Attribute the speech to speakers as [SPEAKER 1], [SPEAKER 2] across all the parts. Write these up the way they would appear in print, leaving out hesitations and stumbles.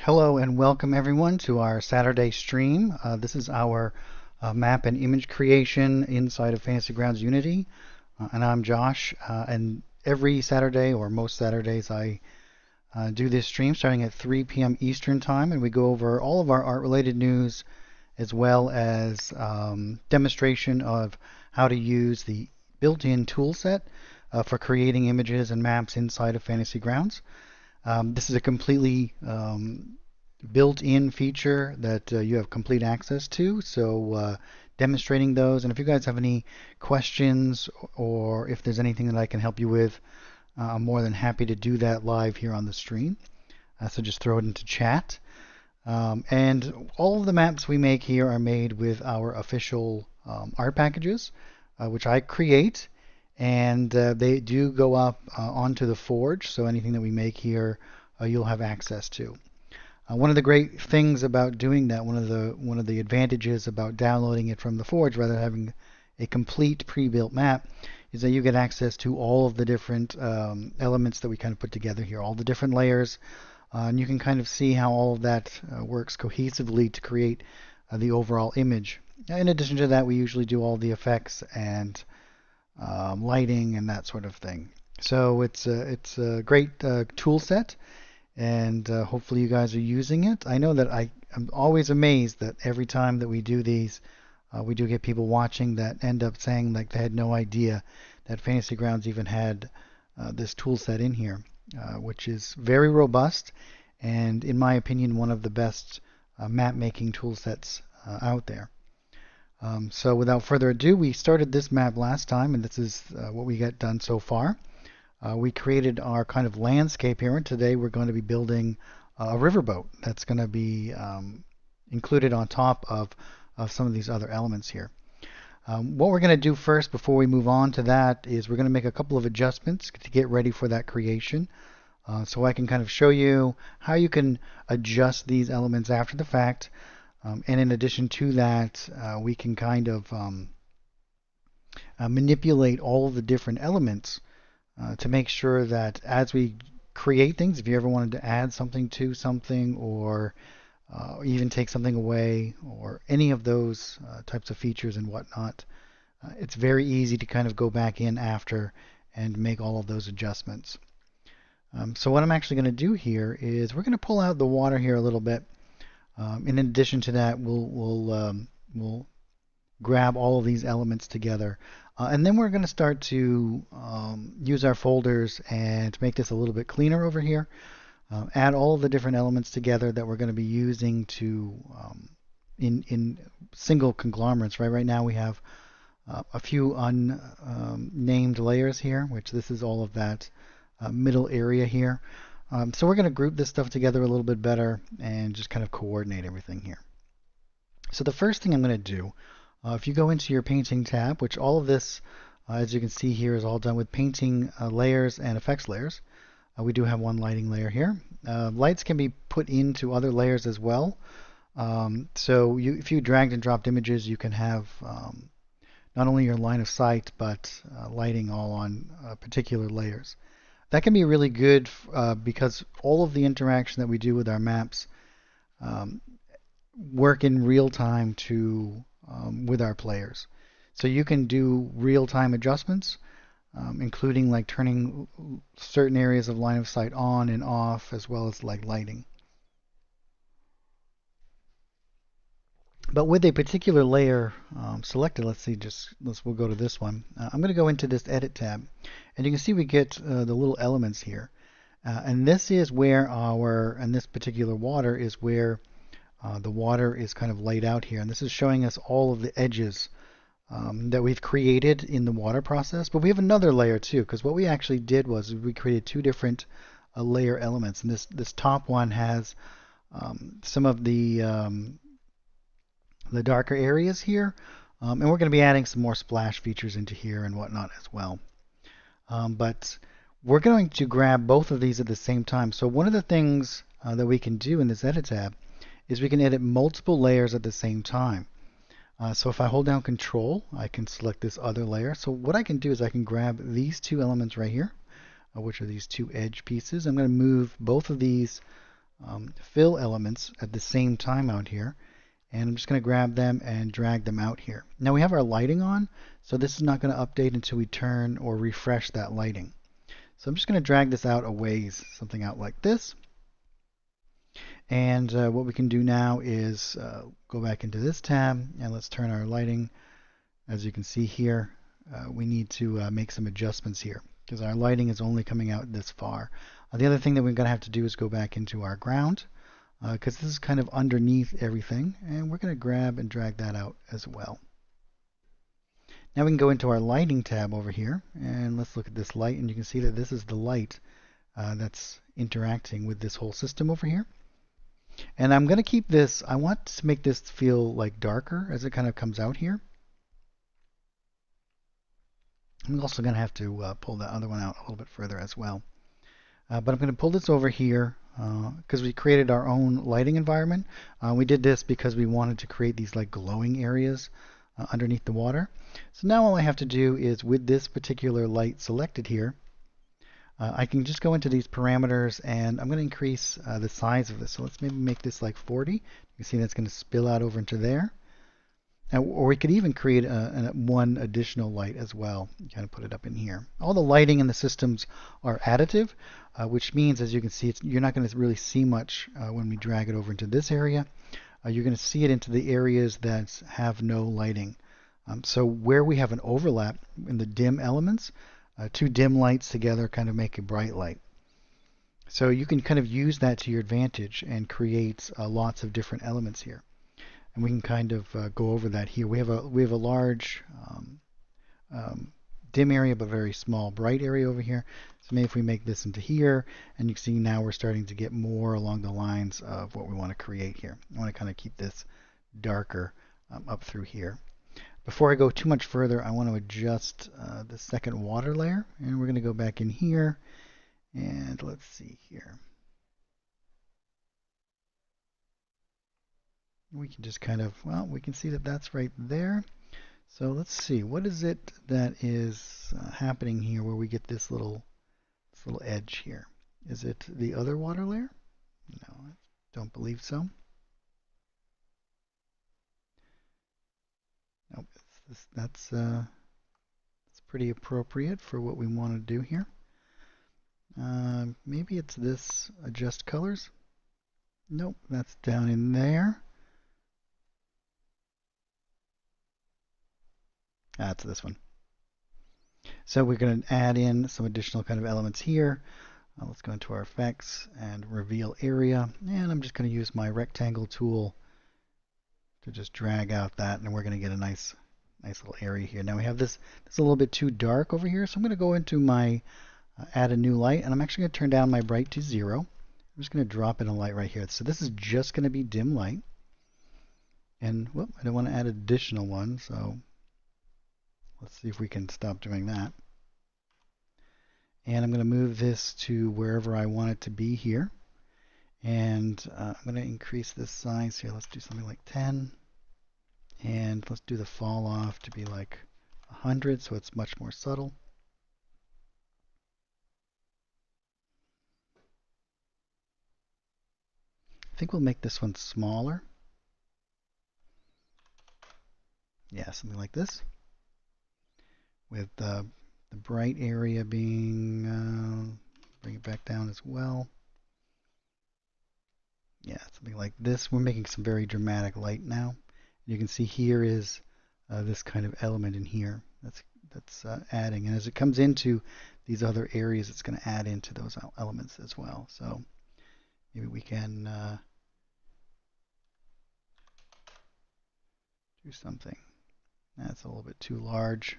[SPEAKER 1] Hello and welcome everyone to our Saturday stream. This is our map and image creation inside of Fantasy Grounds Unity. And I'm Josh. And every Saturday, or most Saturdays, I do this stream starting at 3 p.m. Eastern Time. And we go over all of our art related news as well as demonstration of how to use the built-in tool set for creating images and maps inside of Fantasy Grounds. This is a completely built-in feature that you have complete access to. So demonstrating those, and if you guys have any questions or if there's anything that I can help you with, I'm more than happy to do that live here on the stream. So just throw it into chat. And all of the maps we make here are made with our official art packages, which I create, and they do go up onto the Forge. So anything that we make here, you'll have access to. One of the great things about doing that, one of the advantages about downloading it from the Forge rather than having a complete pre-built map, is that you get access to all of the different elements that we kind of put together here, all the different layers, and you can kind of see how all of that works cohesively to create the overall image. In addition to that, we usually do all the effects and lighting and that sort of thing. So it's a great tool set, and hopefully you guys are using it. I know that I'm always amazed that every time that we do these, we do get people watching that end up saying like they had no idea that Fantasy Grounds even had this tool set in here, which is very robust and, in my opinion, one of the best map making tool sets out there. So without further ado, we started this map last time, and this is what we got done so far. We created our kind of landscape here, and today we're going to be building a riverboat that's going to be included on top of some of these other elements here. What we're going to do first before we move on to that is we're going to make a couple of adjustments to get ready for that creation. So I can kind of show you how you can adjust these elements after the fact. And in addition to that, we can kind of manipulate all of the different elements to make sure that as we create things, if you ever wanted to add something to something or even take something away or any of those types of features and whatnot, it's very easy to kind of go back in after and make all of those adjustments. So what I'm actually going to do here is we're going to pull out the water here a little bit. In addition to that, we'll grab all of these elements together. And then we're going to start to use our folders and make this a little bit cleaner over here. Add all of the different elements together that we're going to be using to in single conglomerates. Right now we have a few unnamed layers here, which this is all of that middle area here. So we're going to group this stuff together a little bit better and just kind of coordinate everything here. So the first thing I'm going to do, if you go into your painting tab, which all of this, as you can see here, is all done with painting layers and effects layers. We do have one lighting layer here. Lights can be put into other layers as well. So if you dragged and dropped images, you can have not only your line of sight, but lighting all on particular layers. That can be really good because all of the interaction that we do with our maps work in real time with our players. So you can do real-time adjustments, including like turning certain areas of line of sight on and off, as well as like lighting. But with a particular layer selected, we'll go to this one. I'm going to go into this edit tab, and you can see we get the little elements here. And this is where and this particular water is where the water is kind of laid out here. And this is showing us all of the edges that we've created in the water process. But we have another layer too, because what we actually did was we created two different layer elements. And this top one has some of the darker areas here. And we're going to be adding some more splash features into here and whatnot as well. But we're going to grab both of these at the same time. So one of the things that we can do in this edit tab is we can edit multiple layers at the same time. So if I hold down Control, I can select this other layer. So what I can do is I can grab these two elements right here, which are these two edge pieces. I'm going to move both of these fill elements at the same time out here. And I'm just going to grab them and drag them out here. Now we have our lighting on, so this is not going to update until we turn or refresh that lighting. So I'm just going to drag this out a ways, something out like this. And what we can do now is go back into this tab and let's turn our lighting. As you can see here, we need to make some adjustments here because our lighting is only coming out this far. The other thing that we're going to have to do is go back into our ground because this is kind of underneath everything, and we're going to grab and drag that out as well. Now we can go into our lighting tab over here, and let's look at this light, and you can see that this is the light that's interacting with this whole system over here. And I'm going to keep this, I want to make this feel like darker as it kind of comes out here. I'm also going to have to pull the other one out a little bit further as well. But I'm going to pull this over here because we created our own lighting environment. We did this because we wanted to create these like glowing areas underneath the water. So now all I have to do is with this particular light selected here, I can just go into these parameters and I'm going to increase the size of this. So let's maybe make this like 40. You can see that's going to spill out over into there. Or we could even create one additional light as well. Kind of put it up in here. All the lighting in the systems are additive, which means, as you can see, you're not going to really see much when we drag it over into this area. You're going to see it into the areas that have no lighting. So where we have an overlap in the dim elements, two dim lights together kind of make a bright light. So you can kind of use that to your advantage and create lots of different elements here. And we can kind of go over that here. We have a large dim area, but very small bright area over here. So maybe if we make this into here, and you can see now we're starting to get more along the lines of what we want to create here. I want to kind of keep this darker up through here. Before I go too much further, I want to adjust the second water layer, and we're going to go back in here, and let's see here. We can just kind of, well, we can see that that's right there. So let's see, what is it that is happening here where we get this little edge here? Is it the other water layer? No, I don't believe so. Nope, that's pretty appropriate for what we want to do here. Maybe it's this adjust colors. Nope, that's down in there. That's this one. So we're going to add in some additional kind of elements here. Let's go into our effects and reveal area. And I'm just going to use my rectangle tool to just drag out that. And we're going to get a nice little area here. Now we have this, it's a little bit too dark over here. So I'm going to go into my add a new light. And I'm actually going to turn down my bright to 0. I'm just going to drop in a light right here. So this is just going to be dim light. And whoop, I don't want to add an additional one. So let's see if we can stop doing that. And I'm going to move this to wherever I want it to be here. And I'm going to increase this size here. Let's do something like 10. And let's do the fall off to be like 100 so it's much more subtle. I think we'll make this one smaller. Yeah, something like this. With the bright area being, bring it back down as well. Yeah, something like this. We're making some very dramatic light now. You can see here is this kind of element in here that's adding. And as it comes into these other areas, it's going to add into those elements as well. So maybe we can do something. That's a little bit too large.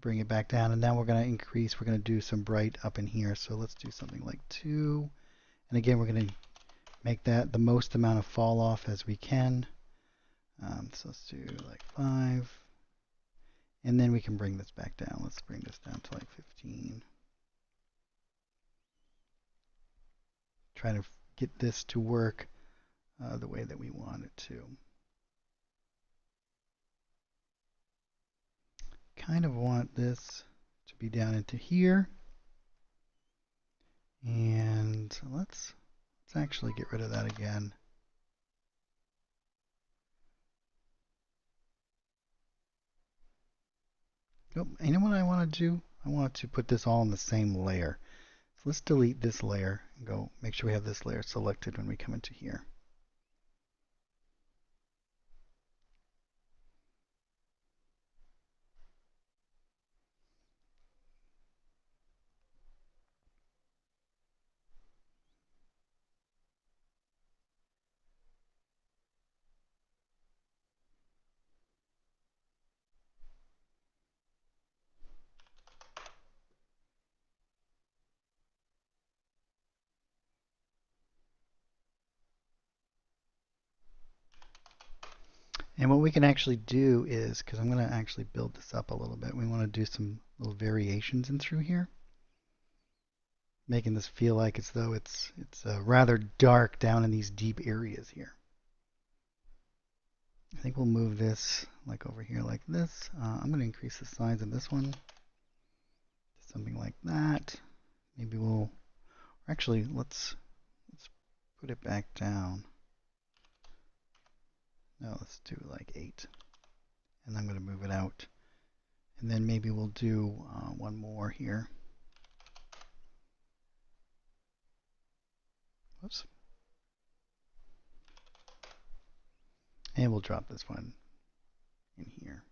[SPEAKER 1] Bring it back down, and now we're going to increase. We're going to do some bright up in here. So let's do something like 2. And again, we're going to make that the most amount of fall off as we can. So let's do like 5. And then we can bring this back down. Let's bring this down to like 15. Try to get this to work the way that we want it to. Kind of want this to be down into here. And And let's actually get rid of that again. Oh, you know what I want to do? I want to put this all in the same layer. So let's delete this layer and go make sure we have this layer selected when we come into here. And what we can actually do is, because I'm going to actually build this up a little bit, we want to do some little variations in through here, making this feel like as though it's rather dark down in these deep areas here. I think we'll move this like over here like this. I'm going to increase the size of this one to something like that. Maybe we'll actually let's put it back down. No, let's do like 8. And I'm going to move it out. And then maybe we'll do one more here. Whoops. And we'll drop this one in here.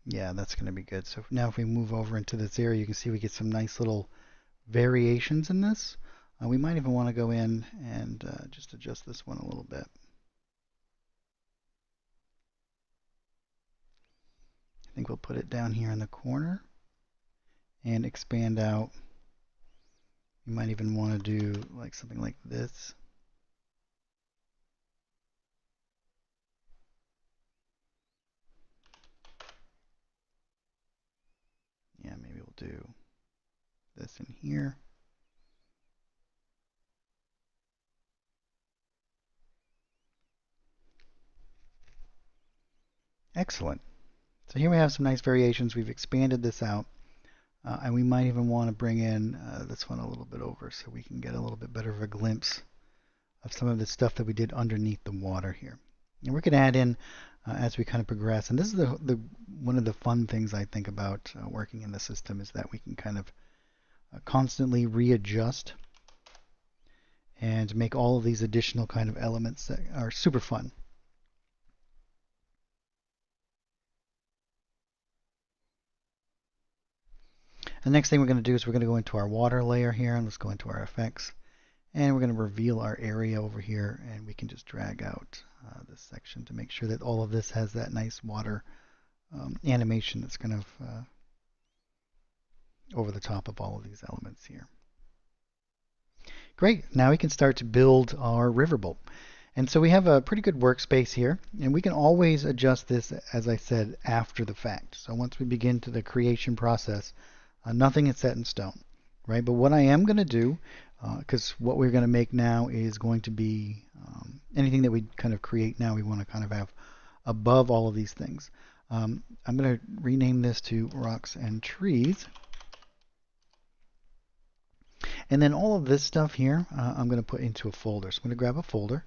[SPEAKER 1] Yeah, that's going to be good. So now if we move over into this area, you can see we get some nice little variations in this. We might even want to go in and just adjust this one a little bit. I think we'll put it down here in the corner and expand out. You might even want to do like something like this. Yeah, maybe we'll do this in here. Excellent. So here we have some nice variations. We've expanded this out. And we might even want to bring in this one a little bit over so we can get a little bit better of a glimpse of some of the stuff that we did underneath the water here. And we're going to add in as we kind of progress. And this is one of the fun things I think about working in the system is that we can kind of constantly readjust and make all of these additional kind of elements that are super fun. The next thing we're going to do is we're going to go into our water layer here, and let's go into our effects. And we're going to reveal our area over here, and we can just drag out this section to make sure that all of this has that nice water animation that's kind of over the top of all of these elements here. Great, now we can start to build our riverboat. And so we have a pretty good workspace here, and we can always adjust this, as I said, after the fact. So once we begin to the creation process, nothing is set in stone, right? But what I am going to do, because what we're going to make now is going to be anything that we kind of create now, we want to kind of have above all of these things. I'm going to rename this to rocks and trees. And then all of this stuff here, I'm going to put into a folder. So I'm going to grab a folder,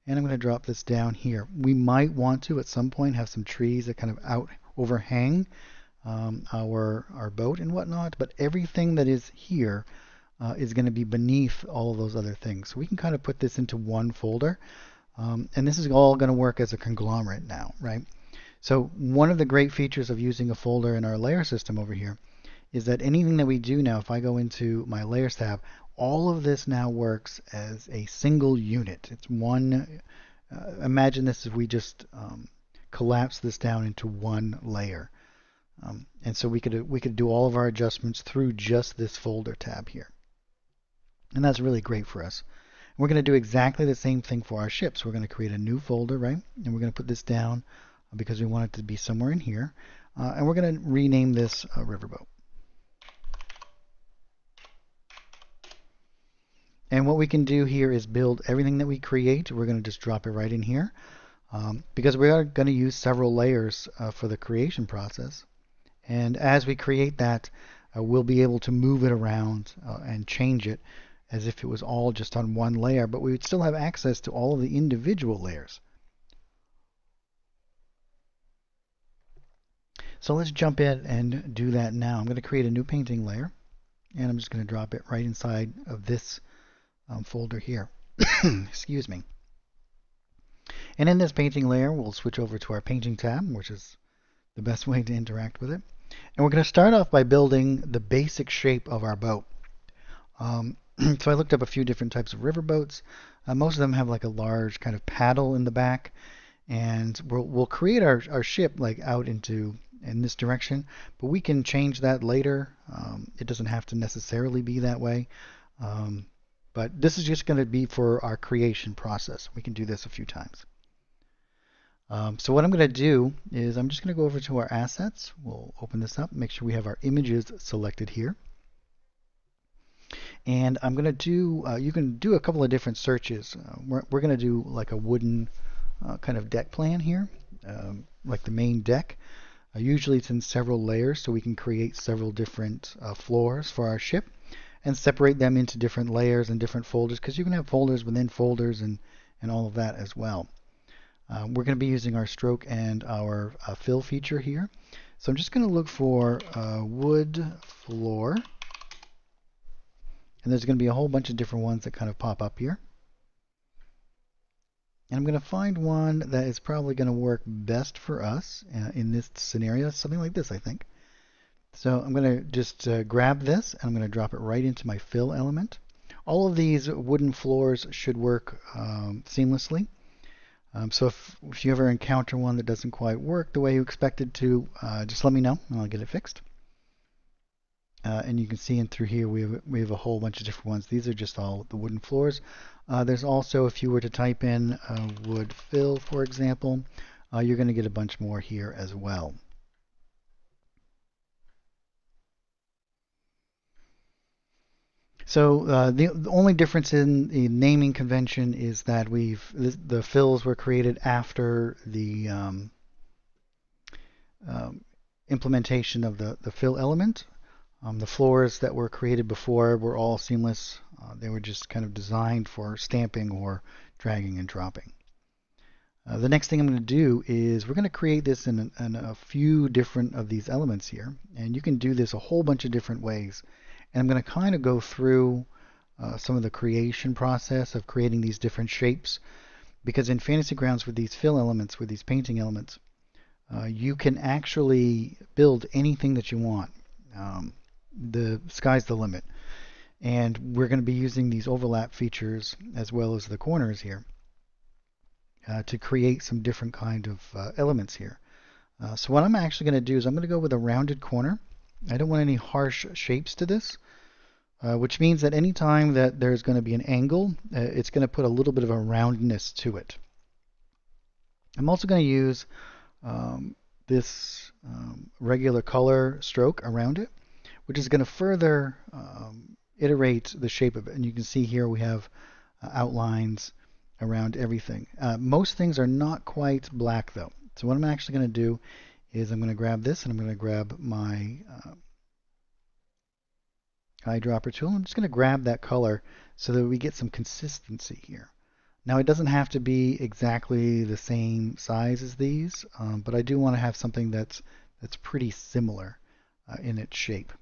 [SPEAKER 1] and I'm going to drop this down here. We might want to, at some point, have some trees that kind of overhang our boat and whatnot, but everything that is here is going to be beneath all of those other things. So we can kind of put this into one folder, and this is all going to work as a conglomerate now, right? So one of the great features of using a folder in our layer system over here is that anything that we do now, if I go into my layers tab, all of this now works as a single unit. It's one, imagine this if we just collapse this down into one layer. And so we could do all of our adjustments through just this folder tab here. And that's really great for us. We're going to do exactly the same thing for our ships. We're going to create a new folder, right? And we're going to put this down because we want it to be somewhere in here. And we're going to rename this Riverboat. And what we can do here is build everything that we create. We're going to just drop it right in here because we are going to use several layers for the creation process. And as we create that, we'll be able to move it around and change it as if it was all just on one layer, but we would still have access to all of the individual layers. So let's jump in and do that now. I'm going to create a new painting layer, and I'm just going to drop it right inside of this folder here. Excuse me. And in this painting layer, we'll switch over to our painting tab, which is the best way to interact with it. And we're going to start off by building the basic shape of our boat. So I looked up a few different types of riverboats. Most of them have like a large kind of paddle in the back, and we'll create our ship like out in this direction, but we can change that later. It doesn't have to necessarily be that way, but this is just going to be for our creation process. We can do this a few times. So what I'm going to do is I'm just going to go over to our assets. We'll open this up, make sure we have our images selected here. And I'm going to do, you can do a couple of different searches. We're going to do like a wooden kind of deck plan here, like the main deck. Usually it's in several layers, so we can create several different floors for our ship and separate them into different layers and different folders, because you can have folders within folders and all of that as well. We're going to be using our stroke and our fill feature here. So I'm just going to look for wood floor. And there's going to be a whole bunch of different ones that kind of pop up here. And I'm going to find one that is probably going to work best for us in this scenario. Something like this, I think. So I'm going to just grab this and I'm going to drop it right into my fill element. All of these wooden floors should work seamlessly. So if you ever encounter one that doesn't quite work the way you expected to, just let me know and I'll get it fixed. And you can see in through here we have a whole bunch of different ones. These are just all the wooden floors. There's also, if you were to type in wood fill, for example, you're going to get a bunch more here as well. So the only difference in the naming convention is that the fills were created after the implementation of the fill element. The floors that were created before were all seamless. They were just kind of designed for stamping or dragging and dropping. The next thing I'm going to do is we're going to create this in a few different of these elements here. And you can do this a whole bunch of different ways. And I'm going to kind of go through some of the creation process of creating these different shapes. Because in Fantasy Grounds with these fill elements, with these painting elements, you can actually build anything that you want. The sky's the limit. And we're going to be using these overlap features as well as the corners here to create some different kind of elements here. So what I'm actually going to do is I'm going to go with a rounded corner. I don't want any harsh shapes to this, which means that any time that there's going to be an angle, it's going to put a little bit of a roundness to it. I'm also going to use this regular color stroke around it, which is going to further iterate the shape of it. And you can see here we have outlines around everything. Most things are not quite black though. So what I'm actually going to do is I'm going to grab this and I'm going to grab my eyedropper tool. I'm just going to grab that color so that we get some consistency here. Now it doesn't have to be exactly the same size as these, but I do want to have something that's pretty similar in its shape.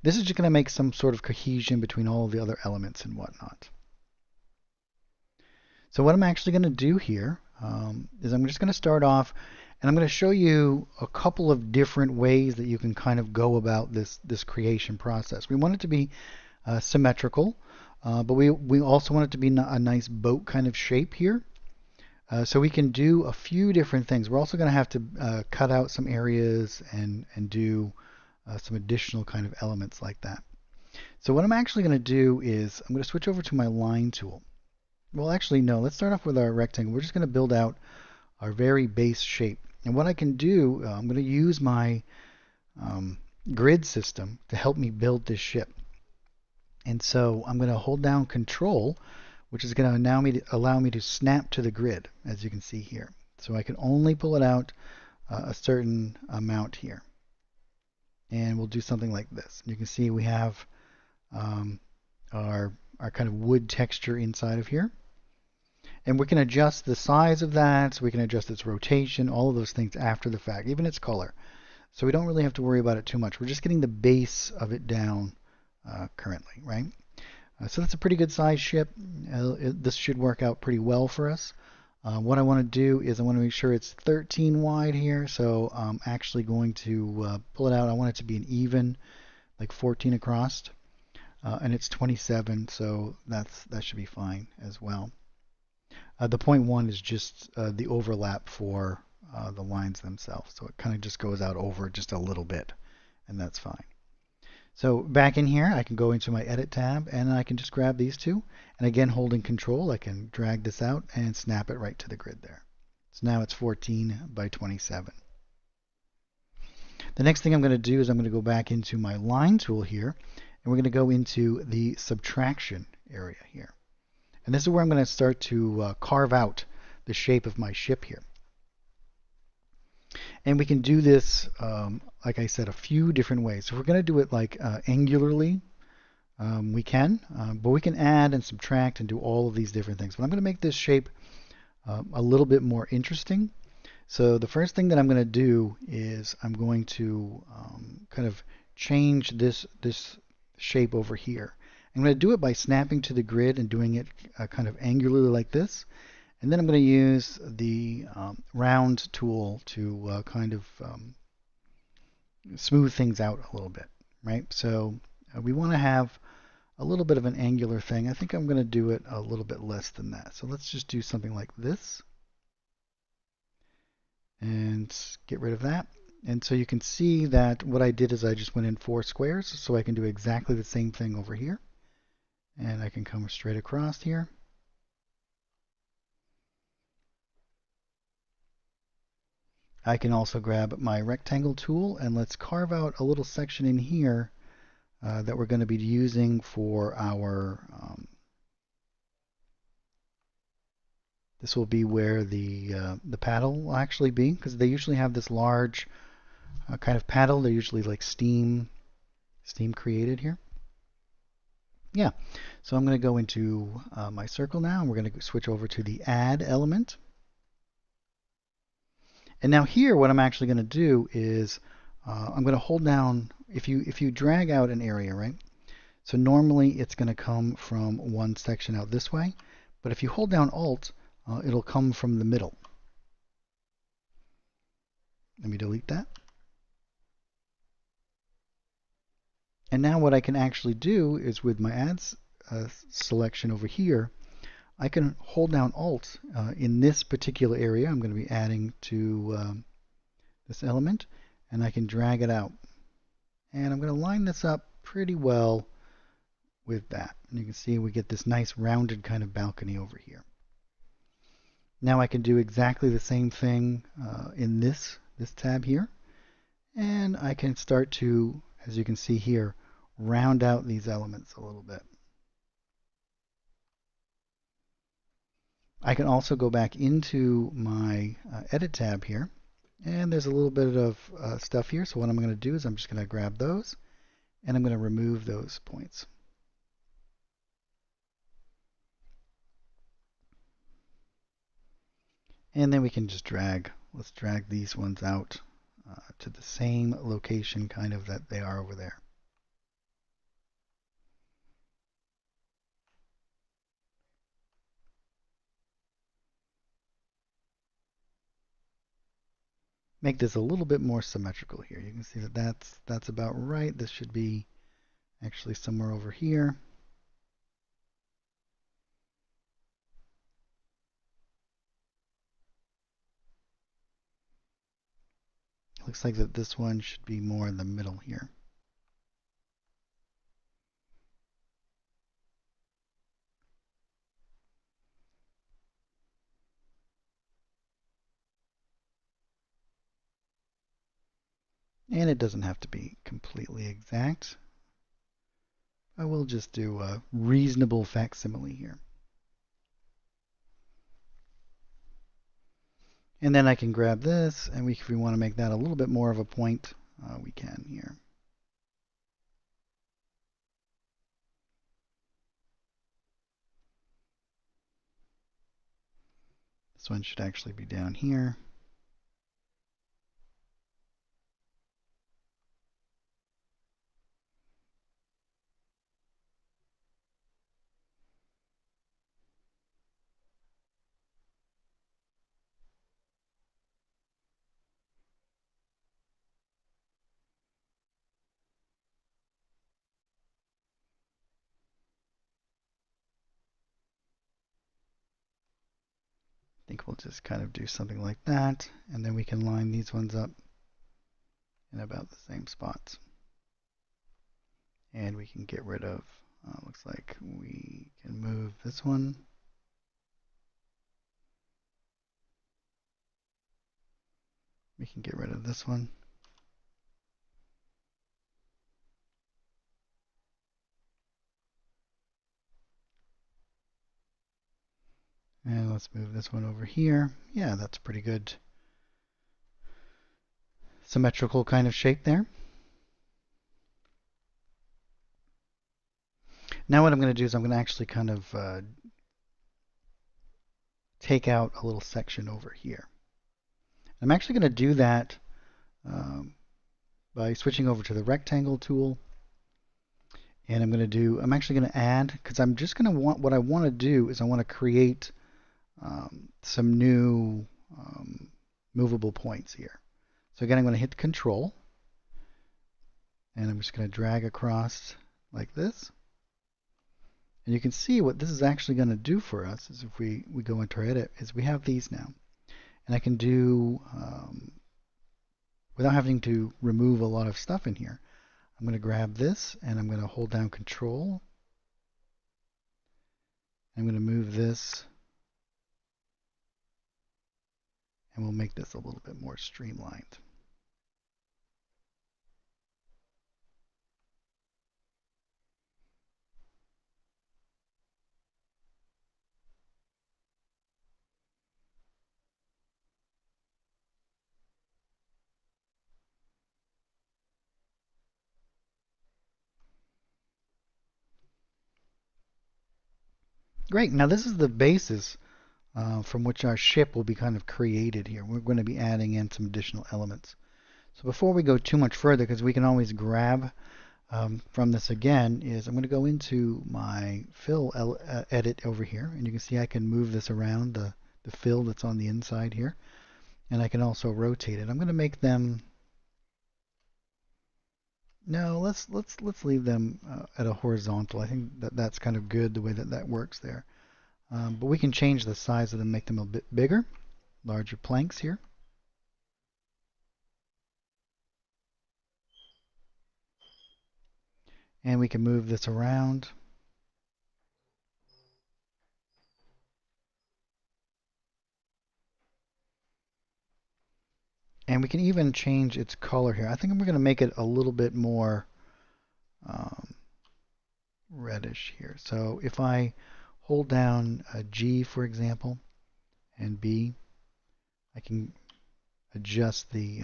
[SPEAKER 1] This is just going to make some sort of cohesion between all of the other elements and whatnot. So what I'm actually going to do here is I'm just going to start off and I'm going to show you a couple of different ways that you can kind of go about this creation process. We want it to be symmetrical, but we also want it to be a nice boat kind of shape here. So we can do a few different things. We're also going to have to cut out some areas and do some additional kind of elements like that. So what I'm actually going to do is I'm going to switch over to my line tool. Well, actually, no. Let's start off with our rectangle. We're just going to build out our very base shape. And what I can do, I'm going to use my grid system to help me build this ship. And so I'm going to hold down Control, which is going to allow me to snap to the grid, as you can see here. So I can only pull it out a certain amount here. And we'll do something like this. You can see we have our kind of wood texture inside of here. And we can adjust the size of that, so we can adjust its rotation, all of those things after the fact, even its color. So we don't really have to worry about it too much. We're just getting the base of it down currently, right? So that's a pretty good size ship. This should work out pretty well for us. What I want to do is I want to make sure it's 13 wide here. So I'm actually going to pull it out. I want it to be an even, like 14 across. And it's 27, so that should be fine as well. The 0.1 is just the overlap for the lines themselves. So it kind of just goes out over just a little bit, and that's fine. So back in here, I can go into my Edit tab, and I can just grab these two. And again, holding Control, I can drag this out and snap it right to the grid there. So now it's 14 by 27. The next thing I'm going to do is I'm going to go back into my Line tool here, and we're going to go into the Subtraction area here. And this is where I'm going to start to carve out the shape of my ship here. And we can do this, like I said, a few different ways. So if we're going to do it like angularly, we can, but we can add and subtract and do all of these different things. But I'm going to make this shape a little bit more interesting. So the first thing that I'm going to do is I'm going to kind of change this shape over here. I'm going to do it by snapping to the grid and doing it kind of angularly like this. And then I'm going to use the round tool to kind of smooth things out a little bit, right? So we want to have a little bit of an angular thing. I think I'm going to do it a little bit less than that. So let's just do something like this and get rid of that. And so you can see that what I did is I just went in 4 squares, so I can do exactly the same thing over here. And I can come straight across here. I can also grab my rectangle tool, and let's carve out a little section in here that we're going to be using for our this will be where the paddle will actually be, because they usually have this large kind of paddle. They're usually like steam created here. Yeah, so I'm going to go into my circle now, and we're going to switch over to the add element. And now here, what I'm actually going to do is I'm going to hold down, if you drag out an area, right? So normally it's going to come from one section out this way, but if you hold down Alt, it'll come from the middle. Let me delete that. And now what I can actually do is with my ads selection over here, I can hold down Alt in this particular area. I'm going to be adding to this element, and I can drag it out. And I'm going to line this up pretty well with that. And you can see we get this nice rounded kind of balcony over here. Now I can do exactly the same thing in this tab here. And I can start to, as you can see here, round out these elements a little bit. I can also go back into my Edit tab here, and there's a little bit of stuff here. So what I'm going to do is I'm just going to grab those, and I'm going to remove those points. And then we can just let's drag these ones out to the same location kind of that they are over there. Make this a little bit more symmetrical here. You can see that that's about right. This should be actually somewhere over here. Looks like that this one should be more in the middle here. And it doesn't have to be completely exact. I will just do a reasonable facsimile here. And then I can grab this, and if we want to make that a little bit more of a point, we can here. This one should actually be down here. I think we'll just kind of do something like that, and then we can line these ones up in about the same spots. And we can get rid of, looks like we can move this one. We can get rid of this one. And let's move this one over here. Yeah, that's a pretty good symmetrical kind of shape there. Now what I'm going to do is I'm going to actually kind of take out a little section over here. I'm actually going to do that by switching over to the rectangle tool. And I'm actually going to add, because I'm just going to what I want to do is I want to create some new movable points here. So again, I'm going to hit Control, and I'm just going to drag across like this. And you can see what this is actually going to do for us is if we go into our edit, is we have these now. And I can do, without having to remove a lot of stuff in here, I'm going to grab this and I'm going to hold down Control. I'm going to move this, and we'll make this a little bit more streamlined. Great. Now this is the basis from which our ship will be kind of created here. We're going to be adding in some additional elements. So before we go too much further, because we can always grab from this again, is I'm going to go into my fill edit over here, and you can see I can move this around, the fill that's on the inside here, and I can also rotate it. I'm going to make them, no, let's leave them at a horizontal. I think that's kind of good the way that works there. But we can change the size of them, make them a bit bigger, larger planks here. And we can move this around. And we can even change its color here. I think we're going to make it a little bit more reddish here. So if I hold down G, for example, and B, I can adjust the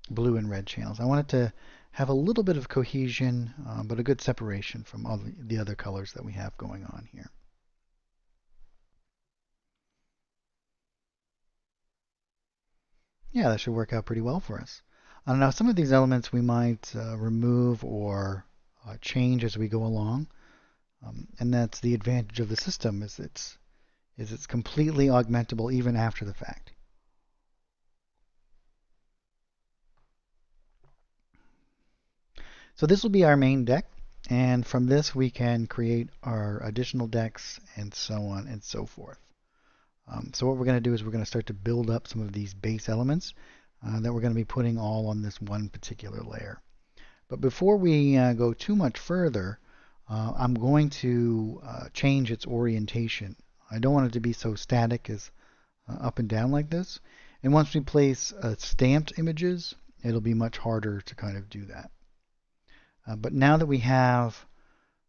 [SPEAKER 1] blue and red channels. I want it to have a little bit of cohesion, but a good separation from all the other colors that we have going on here. Yeah, that should work out pretty well for us. Now, some of these elements we might remove or change as we go along, and that's the advantage of the system is it's completely augmentable even after the fact. So this will be our main deck, and from this we can create our additional decks and so on and so forth. So what we're going to do is we're going to start to build up some of these base elements that we're going to be putting all on this one particular layer. But before we go too much further, I'm going to change its orientation. I don't want it to be so static as up and down like this. And once we place stamped images, it'll be much harder to kind of do that. But now that we have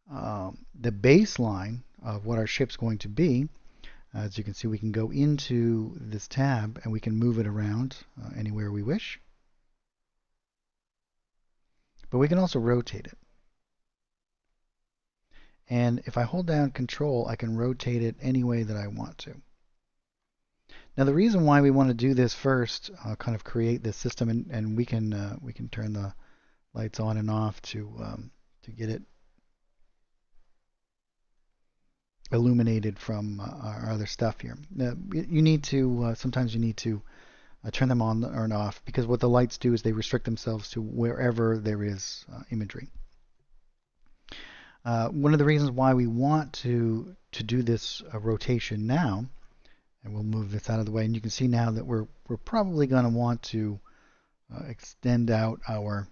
[SPEAKER 1] the baseline of what our ship's going to be, as you can see, we can go into this tab and we can move it around anywhere we wish. But we can also rotate it. And if I hold down Control, I can rotate it any way that I want to. Now the reason why we want to do this first, kind of create this system, and we can turn the lights on and off to get it illuminated from our other stuff here. You need to sometimes you need to turn them on or off, because what the lights do is they restrict themselves to wherever there is imagery. One of the reasons why we want to do this rotation now, and we'll move this out of the way, and you can see now that we're probably going to want to extend out our.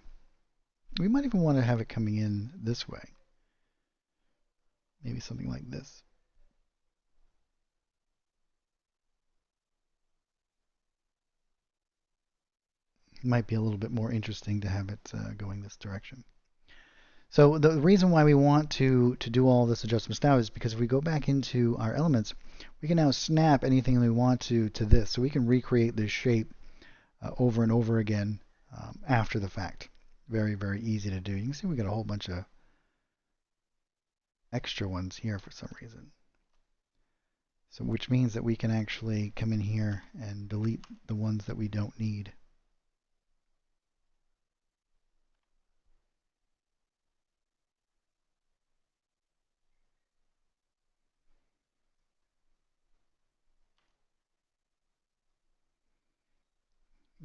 [SPEAKER 1] We might even want to have it coming in this way. Maybe something like this. It might be a little bit more interesting to have it going this direction. So the reason why we want to do all this adjustments now is because if we go back into our elements, we can now snap anything we want to this. So we can recreate this shape over and over again after the fact. Very, very easy to do. You can see we got a whole bunch of extra ones here for some reason. So which means that we can actually come in here and delete the ones that we don't need.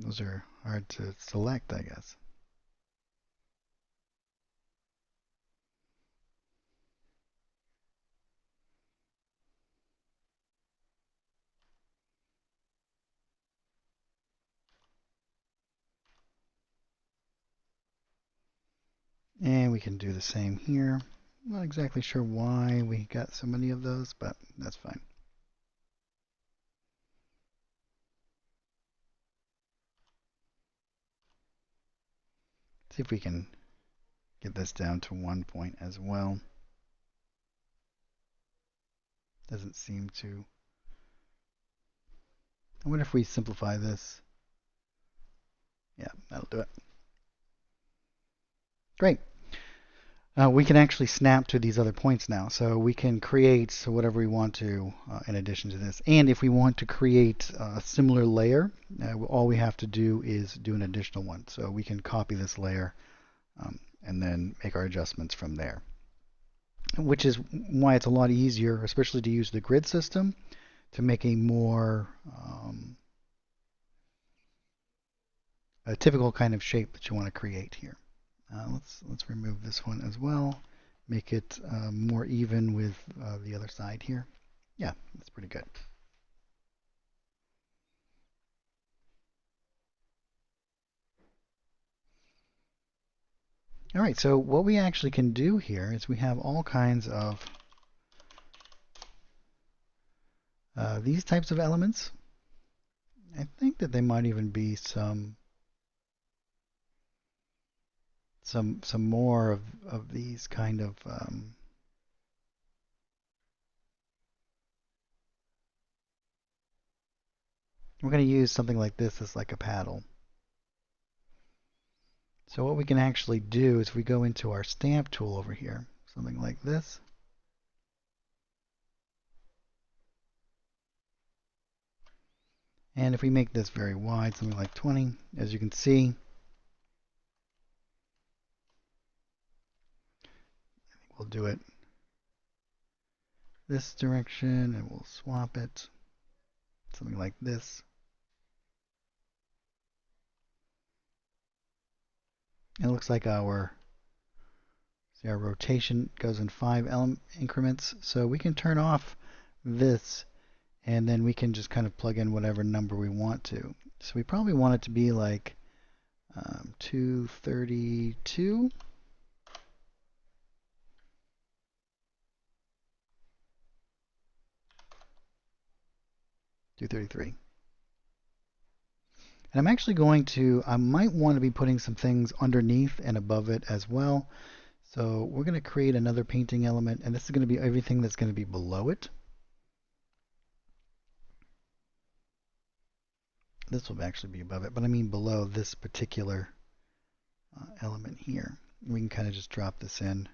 [SPEAKER 1] Those are hard to select, I guess. And we can do the same here. Not exactly sure why we got so many of those, but that's fine. See if we can get this down to 1 point as well. Doesn't seem to. I wonder if we simplify this. Yeah, that'll do it. Great. We can actually snap to these other points now. So we can create whatever we want to in addition to this. And if we want to create a similar layer, all we have to do is do an additional one. So we can copy this layer and then make our adjustments from there. Which is why it's a lot easier, especially to use the grid system, to make a more a typical kind of shape that you want to create here. Let's remove this one as well. Make it more even with the other side here. Yeah, that's pretty good. All right, so what we actually can do here is we have all kinds of these types of elements. I think that they might even be some more of these kind of we're going to use something like this as like a paddle. So what we can actually do is we go into our stamp tool over here, something like this. And if we make this very wide, something like 20, as you can see, we'll do it this direction and we'll swap it, something like this. It looks like our rotation goes in 5 increments, so we can turn off this and then we can just kind of plug in whatever number we want to. So we probably want it to be like 232. And I'm actually going to, I might want to be putting some things underneath and above it as well. So we're going to create another painting element, and this is going to be everything that's going to be below it. This will actually be above it, but I mean below this particular element here. We can kind of just drop this in,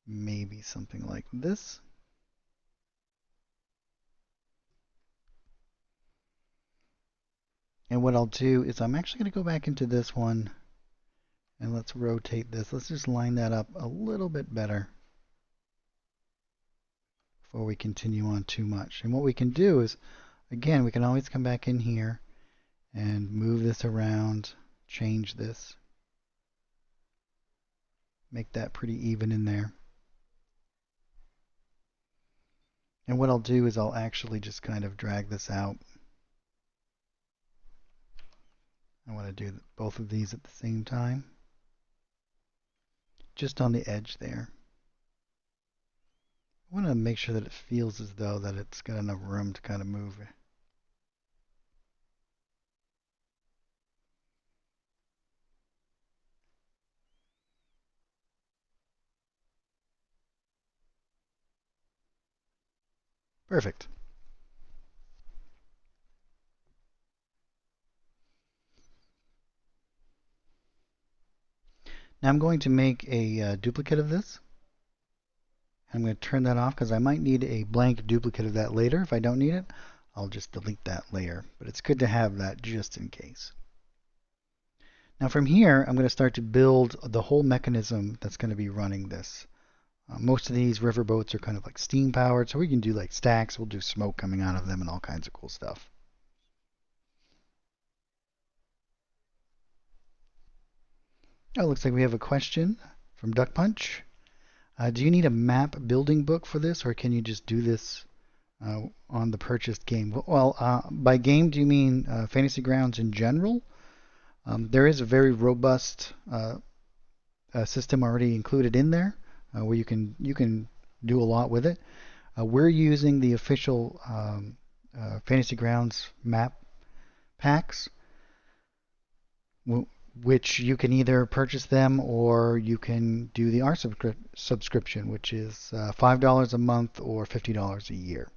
[SPEAKER 1] maybe something like this. And what I'll do is I'm actually going to go back into this one and let's rotate this. Let's just line that up a little bit better before we continue on too much. And what we can do is, again, we can always come back in here and move this around, change this, make that pretty even in there. And what I'll do is I'll actually just kind of drag this out. I want to do both of these at the same time, just on the edge there. I want to make sure that it feels as though that it's got enough room to kind of move. Perfect. Now I'm going to make a duplicate of this. I'm going to turn that off because I might need a blank duplicate of that later. If I don't need it, I'll just delete that layer. But it's good to have that just in case. Now from here, I'm going to start to build the whole mechanism that's going to be running this. Most of these riverboats are kind of like steam powered, so we can do like stacks. We'll do smoke coming out of them and all kinds of cool stuff. Oh, it looks like we have a question from Duck Punch. Do you need a map building book for this, or can you just do this on the purchased game? Well, by game, do you mean Fantasy Grounds in general? There is a very robust system already included in there where you can do a lot with it. We're using the official Fantasy Grounds map packs, which you can either purchase them or you can do the R subscription, which is $5 a month or $50 a year.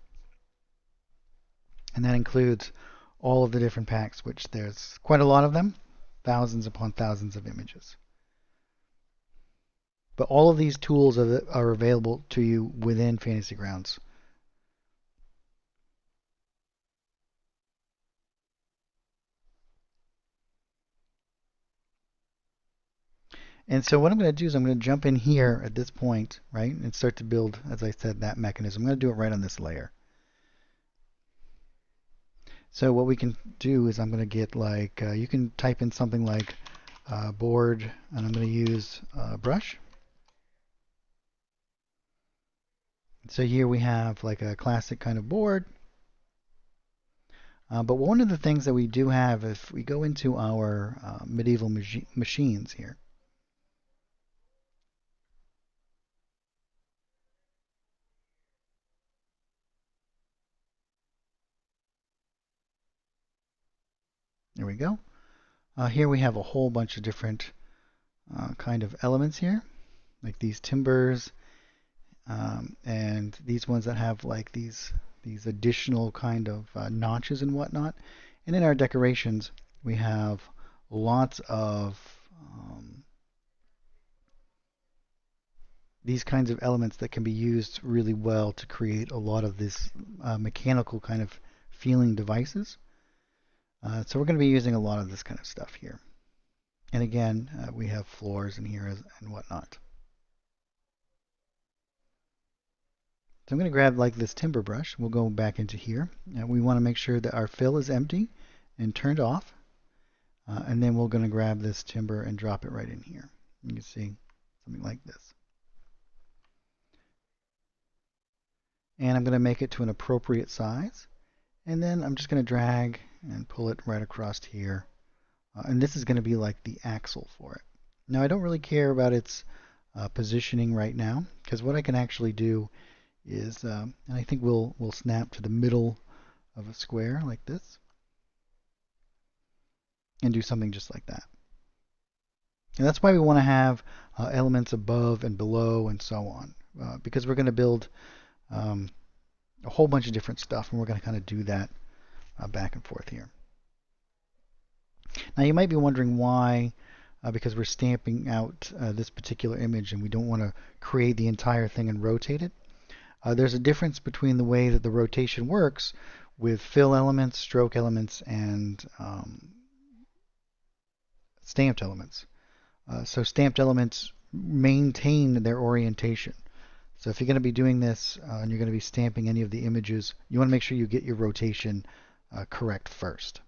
[SPEAKER 1] And that includes all of the different packs, which there's quite a lot of them, thousands upon thousands of images. But all of these tools are available to you within Fantasy Grounds. And so what I'm going to do is I'm going to jump in here at this point, right, and start to build, as I said, that mechanism. I'm going to do it right on this layer. So what we can do is I'm going to get like, you can type in something like board, and I'm going to use brush. So here we have like a classic kind of board. But one of the things that we do have, if we go into our medieval machines here, there we go. Here we have a whole bunch of different kind of elements here, like these timbers, and these ones that have like these additional kind of notches and whatnot. And in our decorations, we have lots of these kinds of elements that can be used really well to create a lot of this mechanical kind of feeling devices. So we're going to be using a lot of this kind of stuff here. And again, we have floors in here and whatnot. So I'm going to grab like this timber brush. We'll go back into here. And we want to make sure that our fill is empty and turned off. And then we're going to grab this timber and drop it right in here. You can see something like this. And I'm going to make it to an appropriate size. And then I'm just going to drag and pull it right across here. And this is going to be like the axle for it. Now I don't really care about its positioning right now, because what I can actually do is, and I think we'll snap to the middle of a square like this. and do something just like that. And that's why we want to have elements above and below and so on, because we're going to build um, a whole bunch of different stuff, and we're going to kind of do that back and forth here. Now you might be wondering why, because we're stamping out this particular image and we don't want to create the entire thing and rotate it. There's a difference between the way that the rotation works with fill elements, stroke elements, and stamped elements. So stamped elements maintain their orientation. So if you're going to be doing this and you're going to be stamping any of the images, you want to make sure you get your rotation correct first.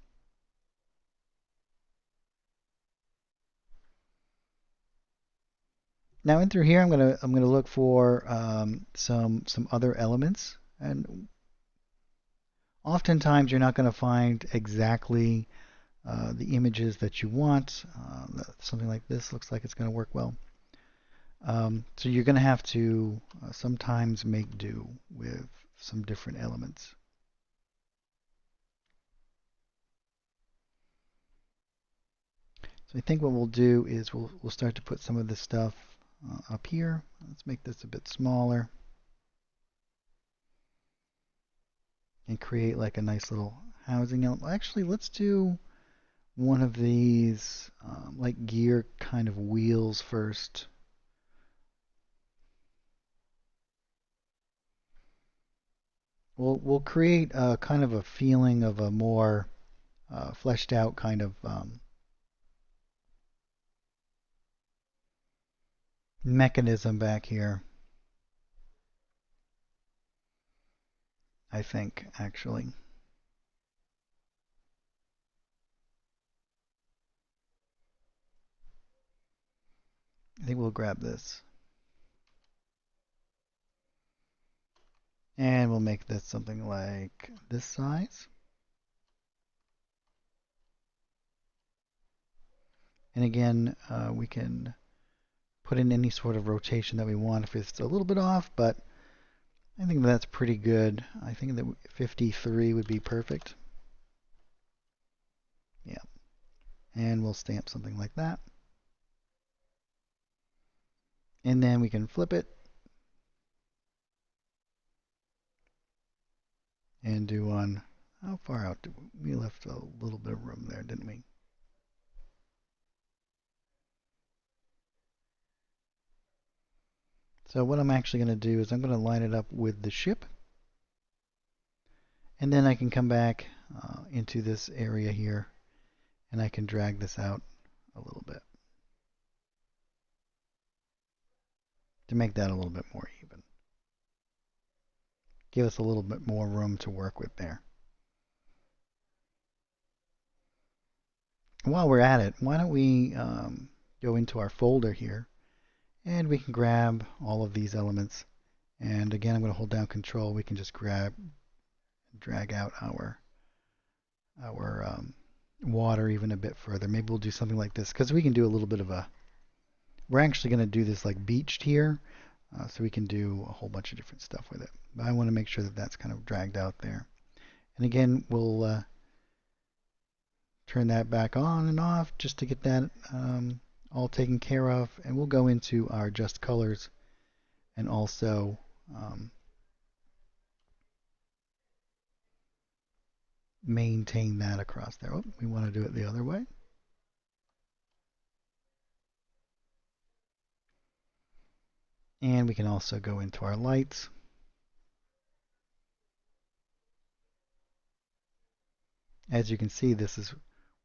[SPEAKER 1] Now in through here, I'm gonna look for some other elements, and oftentimes you're not going to find exactly the images that you want. Something like this looks like it's going to work well. So you're going to have to sometimes make do with some different elements. So I think what we'll do is we'll start to put some of this stuff up here. Let's make this a bit smaller and create like a nice little housing element. Actually, let's do one of these like gear kind of wheels first. We'll create a kind of a feeling of a more fleshed out kind of mechanism back here. I think actually. I think we'll grab this. And we'll make this something like this size. And again, we can put in any sort of rotation that we want if it's a little bit off, but I think that's pretty good. I think that 53 would be perfect. Yeah. And we'll stamp something like that. And then we can flip it and do on, how far out? We left a little bit of room there, didn't we? So what I'm actually going to do is I'm going to line it up with the ship. And then I can come back into this area here and I can drag this out a little bit to make that a little bit more even. Give us a little bit more room to work with there. While we're at it, why don't we go into our folder here and we can grab all of these elements. And again, I'm going to hold down Control. We can just grab, drag out our water even a bit further. Maybe we'll do something like this because we can do a little bit of a. We're actually going to do this like beached here, so we can do a whole bunch of different stuff with it. But I want to make sure that that's kind of dragged out there. And again, we'll turn that back on and off just to get that all taken care of. And we'll go into our Just Colors and also maintain that across there. Oh, we want to do it the other way. And we can also go into our lights. As you can see, this is,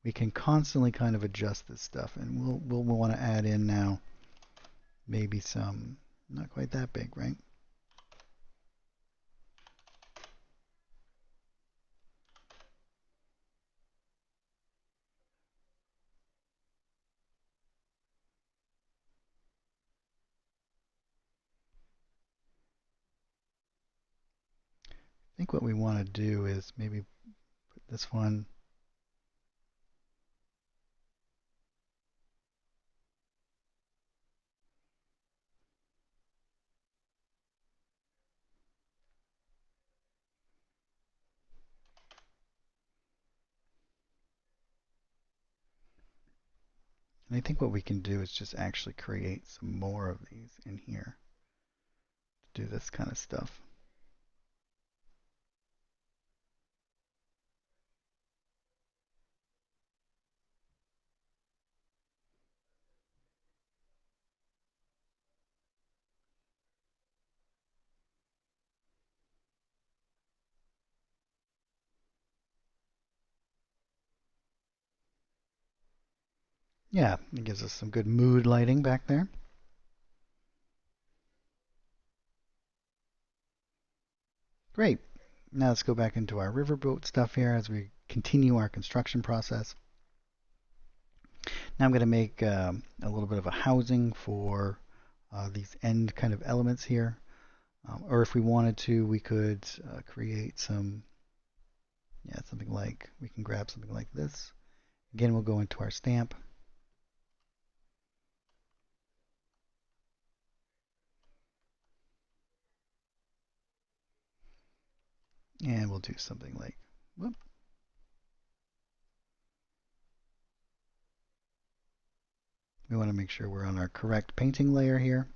[SPEAKER 1] we can constantly kind of adjust this stuff, and we'll want to add in now maybe some, not quite that big, right? I think what we want to do is maybe put this one And I think what we can do is just actually create some more of these in here to do this kind of stuff. Yeah, it gives us some good mood lighting back there. Great. Now let's go back into our riverboat stuff here as we continue our construction process. Now I'm going to make a little bit of a housing for these end kind of elements here. Or if we wanted to, we could create some, yeah, something like, we can grab something like this. Again, we'll go into our stamp. And we'll do something like, whoop. We want to make sure we're on our correct painting layer here.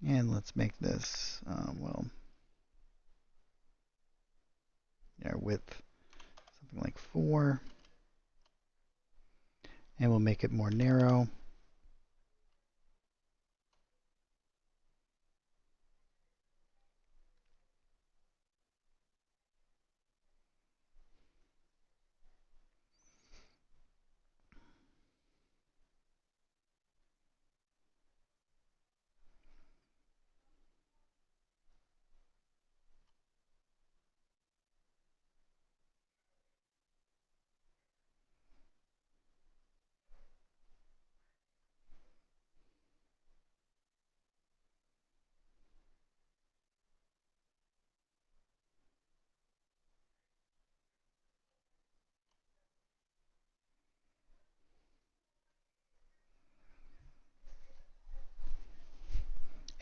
[SPEAKER 1] And let's make this, well, our width, something like 4. And we'll make it more narrow.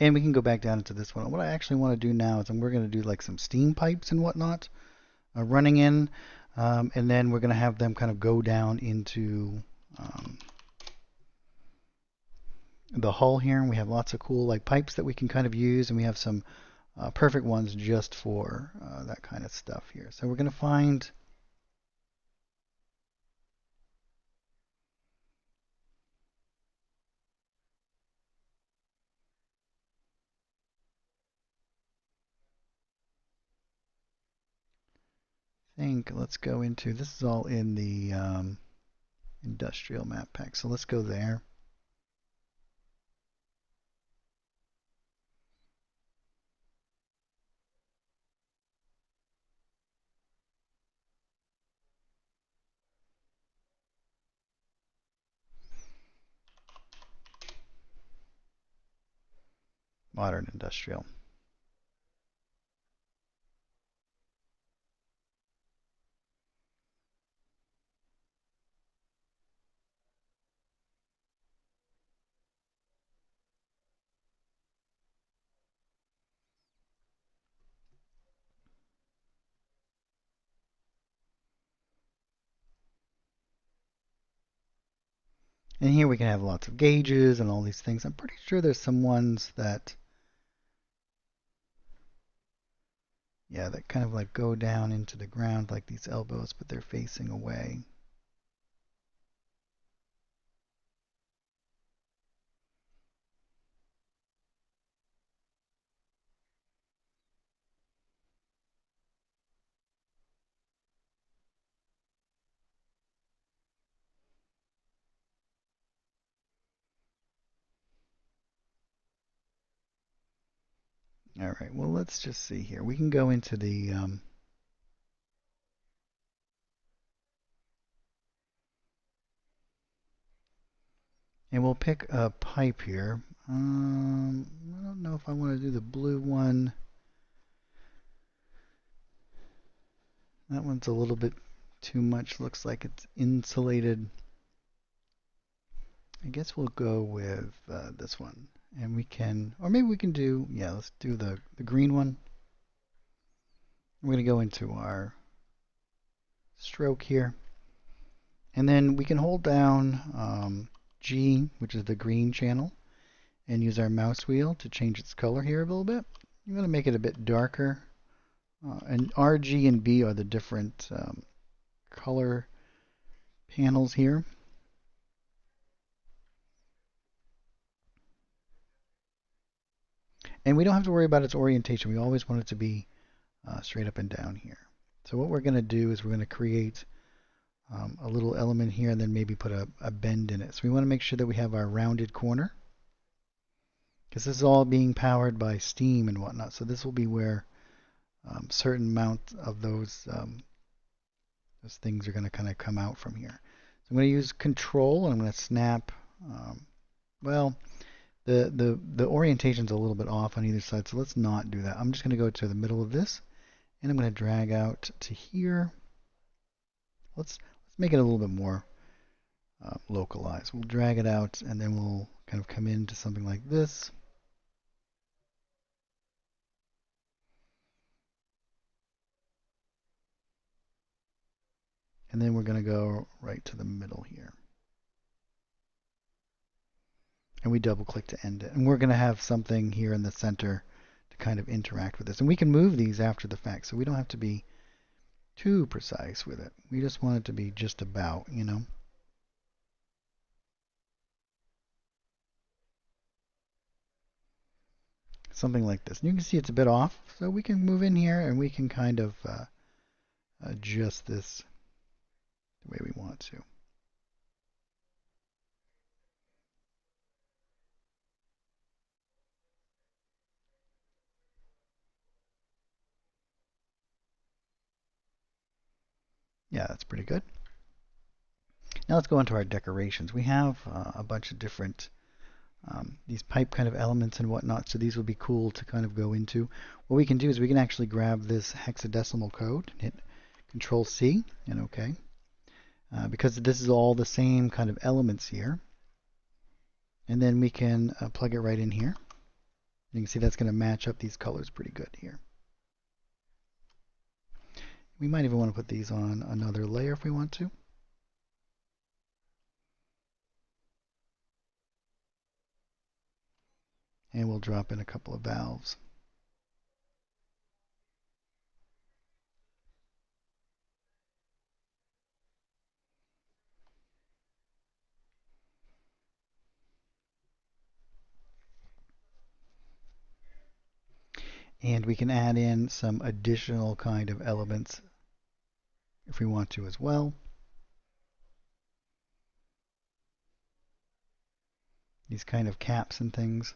[SPEAKER 1] And we can go back down into this one. What I actually want to do now is we're going to do like some steam pipes and whatnot running in. And then we're going to have them kind of go down into the hull here. And we have lots of cool like pipes that we can kind of use. And we have some perfect ones just for that kind of stuff here. So we're going to find let's go into, this is all in the industrial map pack. So let's go there. Modern industrial. And here we can have lots of gauges and all these things. I'm pretty sure there's some ones that, yeah, that kind of like go down into the ground like these elbows, but they're facing away. All right, well, let's just see here. We can go into the And we'll pick a pipe here. I don't know if I want to do the blue one. That one's a little bit too much. Looks like it's insulated. I guess we'll go with this one. And we can, or maybe we can do, yeah, let's do the green one. We're going to go into our stroke here. And then we can hold down G, which is the green channel, and use our mouse wheel to change its color here a little bit. I'm going to make it a bit darker. And R, G, and B are the different color panels here. And we don't have to worry about its orientation. We always want it to be straight up and down here. So what we're going to do is we're going to create a little element here and then maybe put a bend in it. So we want to make sure that we have our rounded corner, because this is all being powered by steam and whatnot. So this will be where certain amount of those things are going to kind of come out from here. So I'm going to use control and I'm going to snap. Well, the orientation's a little bit off on either side, so let's not do that. I'm just going to go to the middle of this and I'm going to drag out to here. Let's make it a little bit more localized. We'll drag it out and then we'll kind of come into something like this. And then we're going to go right to the middle here. And we double click to end it. And we're going to have something here in the center to kind of interact with this. And we can move these after the fact, so we don't have to be too precise with it. We just want it to be just about, you know. Something like this. And you can see it's a bit off, so we can move in here and we can kind of adjust this the way we want to. Yeah, that's pretty good. Now let's go into our decorations. We have a bunch of different these pipe kind of elements and whatnot, so these would be cool to kind of go into. What we can do is we can actually grab this hexadecimal code and hit Control C and OK. Because this is all the same kind of elements here. And then we can plug it right in here. You can see that's going to match up these colors pretty good here. We might even want to put these on another layer if we want to. And we'll drop in a couple of valves. And we can add in some additional kind of elements if we want to as well. These kind of caps and things.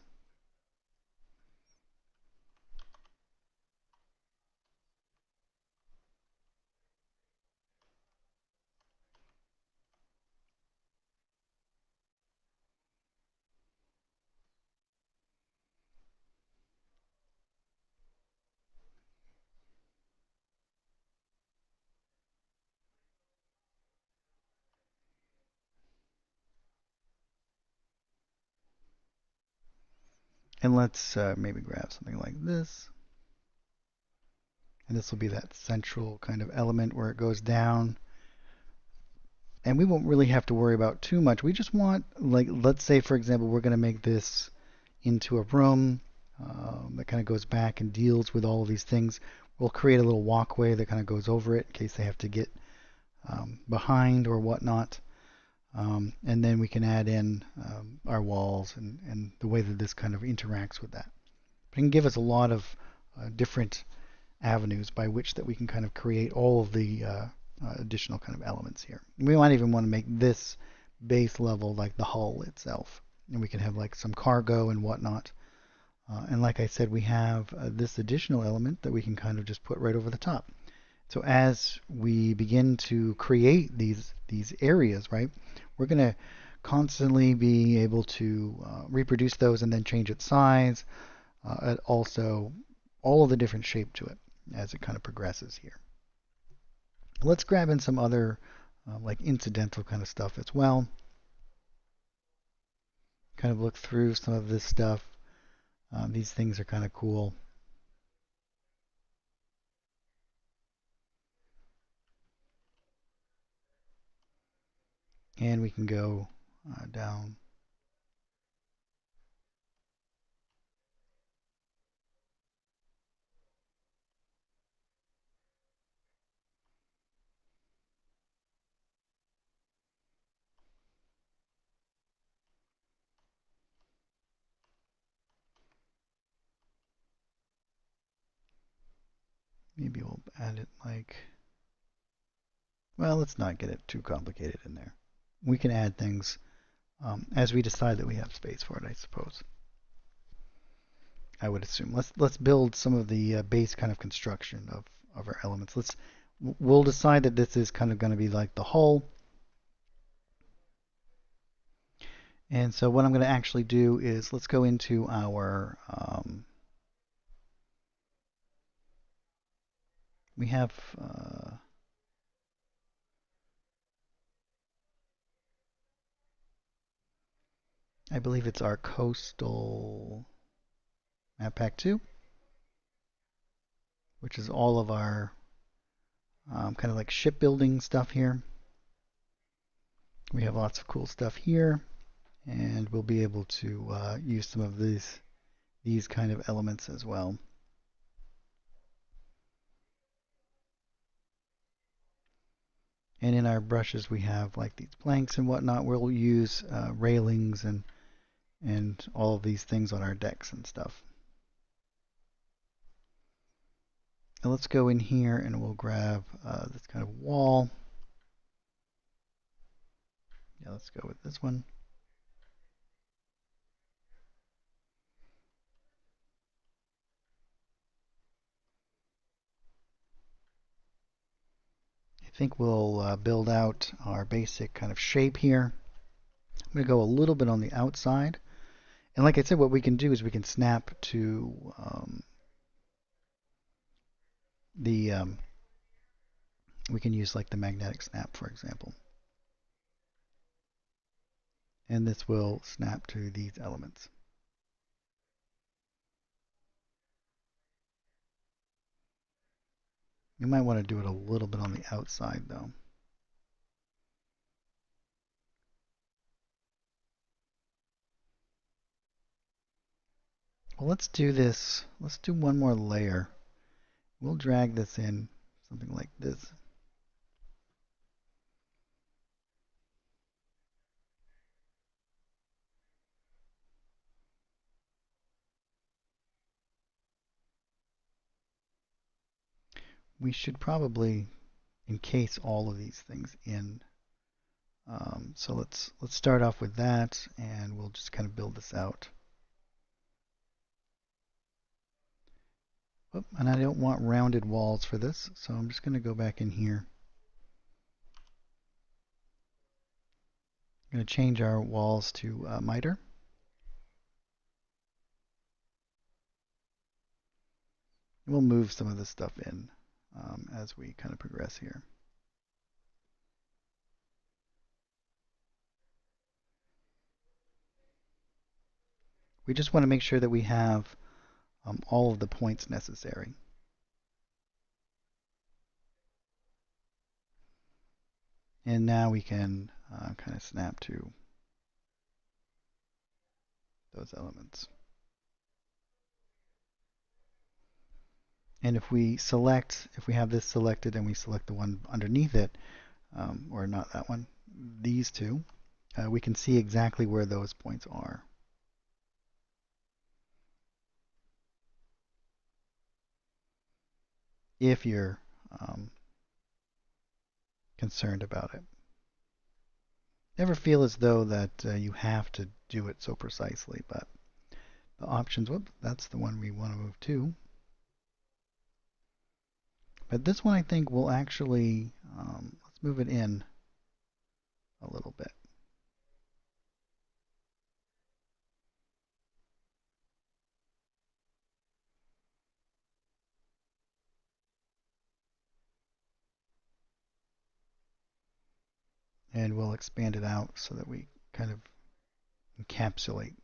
[SPEAKER 1] And let's maybe grab something like this. And this will be that central kind of element where it goes down. And we won't really have to worry about too much. We just want, like, let's say, for example, we're going to make this into a room that kind of goes back and deals with all of these things. We'll create a little walkway that kind of goes over it in case they have to get behind or whatnot. And then we can add in our walls and the way that this kind of interacts with that. But it can give us a lot of different avenues by which that we can kind of create all of the additional kind of elements here. We might even want to make this base level like the hull itself. And we can have like some cargo and whatnot. And like I said, we have this additional element that we can kind of just put right over the top. So as we begin to create these areas, right, we're going to constantly be able to reproduce those and then change its size. And also all of the different shape to it as it kind of progresses here. Let's grab in some other like incidental kind of stuff as well. Kind of look through some of this stuff. These things are kind of cool. And we can go down. Maybe we'll add it like, well, let's not get it too complicated in there. We can add things as we decide that we have space for it, I suppose. I would assume. Let's build some of the base kind of construction of our elements. We'll decide that this is kind of going to be like the hull. And so what I'm going to actually do is let's go into our we have I believe it's our coastal map pack 2, which is all of our kind of like shipbuilding stuff here. We have lots of cool stuff here, and we'll be able to use some of these kind of elements as well. And in our brushes we have like these planks and whatnot. We'll use railings and all of these things on our decks and stuff. Now let's go in here and we'll grab this kind of wall. Yeah, let's go with this one. I think we'll build out our basic kind of shape here. I'm going to go a little bit on the outside. And like I said, what we can do is we can snap to we can use like the magnetic snap, for example. And this will snap to these elements. You might want to do it a little bit on the outside though. Well, let's do this. Let's do one more layer. We'll drag this in something like this. We should probably encase all of these things in. So let's start off with that, and we'll just kind of build this out. Oh, and I don't want rounded walls for this, so I'm just going to go back in here. I'm going to change our walls to miter. We'll move some of this stuff in as we kind of progress here. We just want to make sure that we have all of the points necessary. And now we can kind of snap to those elements. And if we have this selected and we select the one underneath it, or not that one, these two, we can see exactly where those points are. If you're concerned about it. Never feel as though that you have to do it so precisely, but the options, whoop, that's the one we want to move to. But this one I think will actually, let's move it in a little bit. and we'll expand it out so that we kind of encapsulate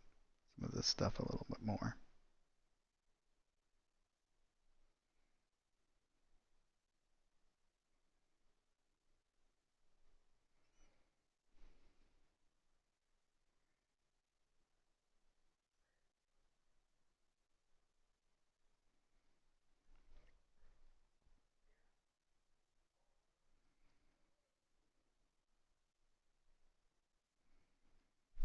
[SPEAKER 1] some of this stuff a little bit more.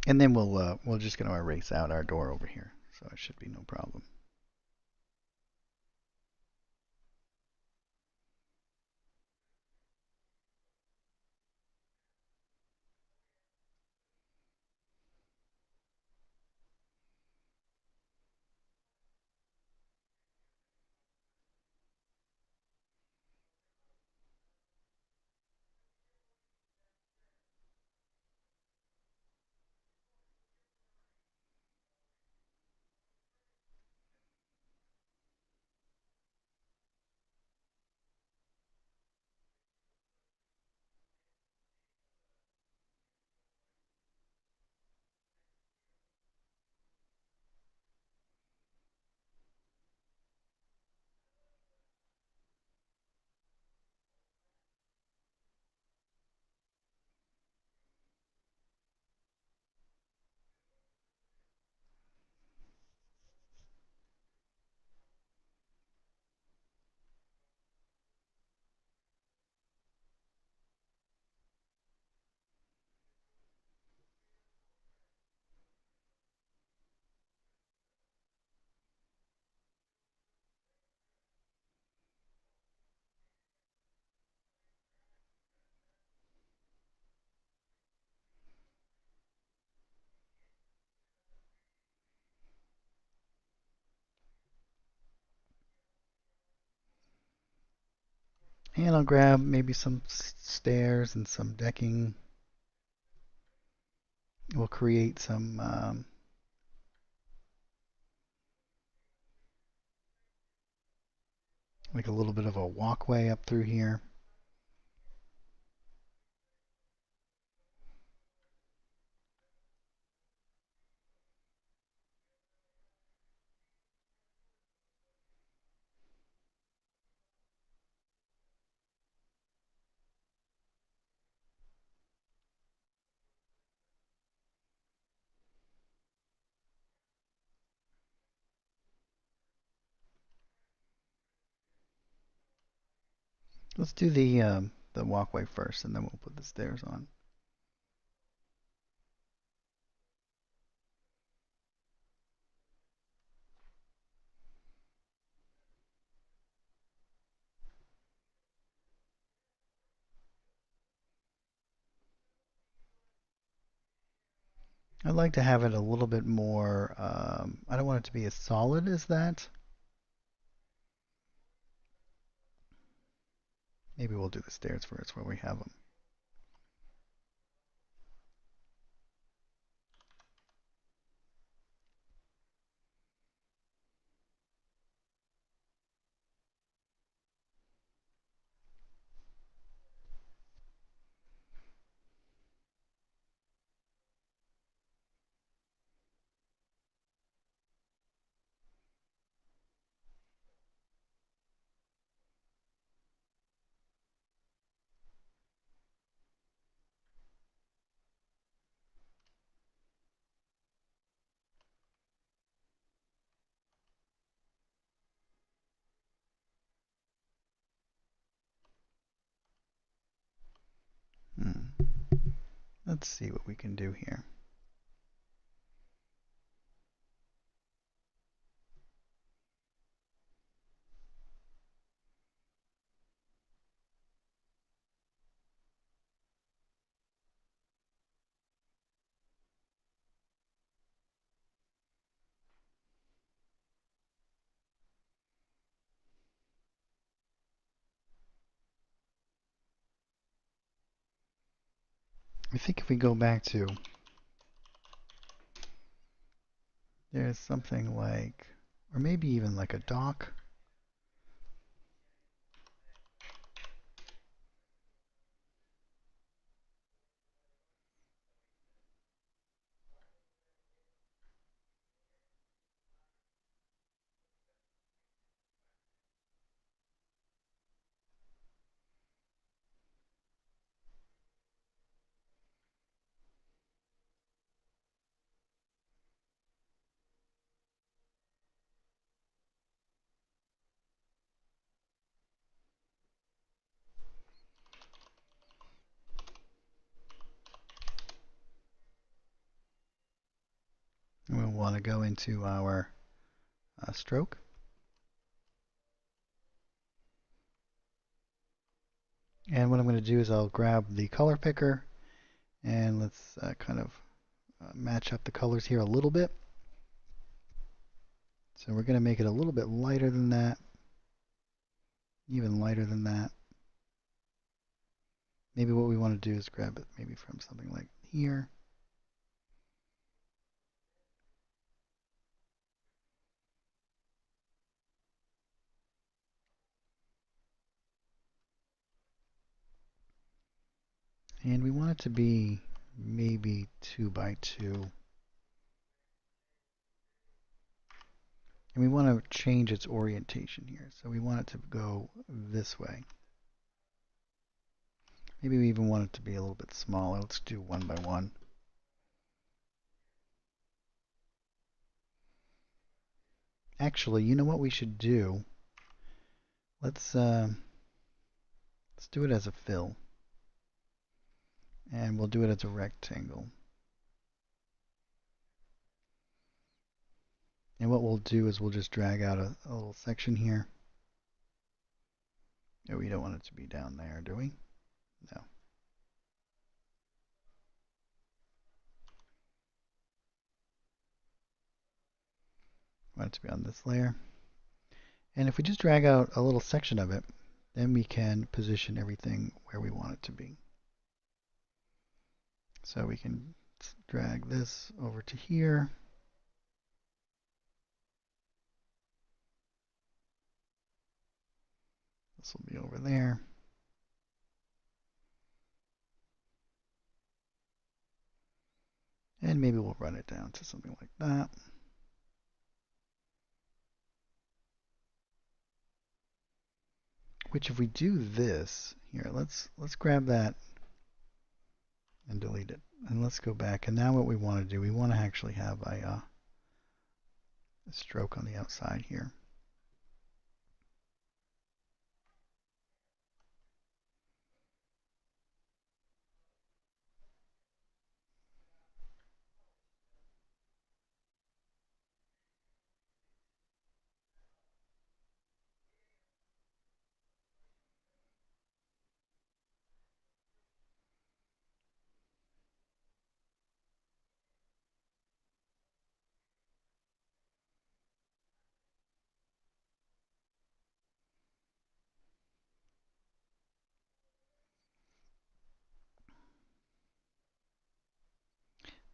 [SPEAKER 1] And then we're just going to erase out our door over here, so it should be no problem. And I'll grab maybe some stairs and some decking. We'll create some like a little bit of a walkway up through here. Let's do the walkway first, and then we'll put the stairs on. I'd like to have it a little bit more. I don't want it to be as solid as that. Maybe we'll do the stairs first, where we have them. Hmm. Let's see what we can do here. I think if we go back to, there's something like, or maybe even like a dock. want to go into our stroke. And what I'm going to do is I'll grab the color picker and let's kind of match up the colors here a little bit. So we're going to make it a little bit lighter than that, even lighter than that. Maybe what we want to do is grab it maybe from something like here. And we want it to be maybe 2 by 2. And we want to change its orientation here. So we want it to go this way. Maybe we even want it to be a little bit smaller. Let's do 1 by 1. Actually, you know what we should do? Let's do it as a fill. And we'll do it as a rectangle. And what we'll do is we'll just drag out a little section here. Oh, we don't want it to be down there, do we? No. We want it to be on this layer. And if we just drag out a little section of it, then we can position everything where we want it to be. So we can drag this over to here. This will be over there. And maybe we'll run it down to something like that. Which if we do this, here, let's grab that and delete it. And let's go back. And now what we want to do, we want to actually have a stroke on the outside here.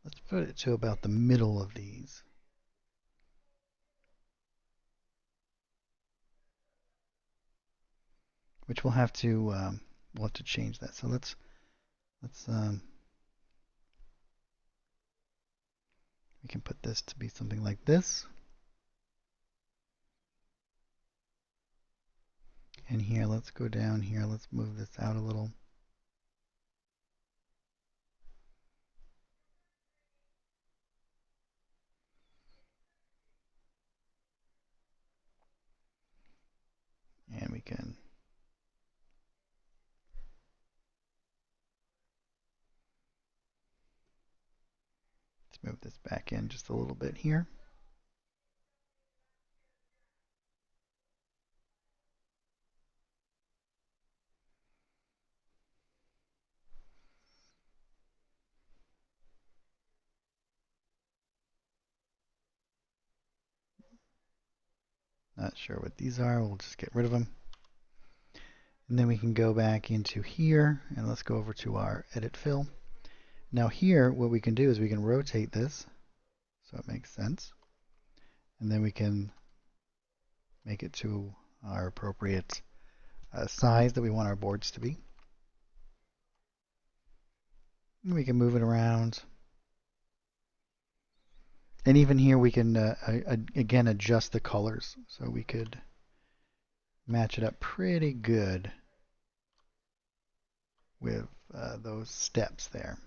[SPEAKER 1] Let's put it to about the middle of these. Which we'll have to change that. So let's we can put this to be something like this. And here, let's go down here. Let's move this out a little. And we can let's move this back in just a little bit here. Not sure what these are. We'll just get rid of them. And then we can go back into here and let's go over to our edit fill. Now here, what we can do is we can rotate this so it makes sense. And then we can make it to our appropriate size that we want our boards to be. And we can move it around. And even here we can, again, adjust the colors. So we could match it up pretty good with those steps there.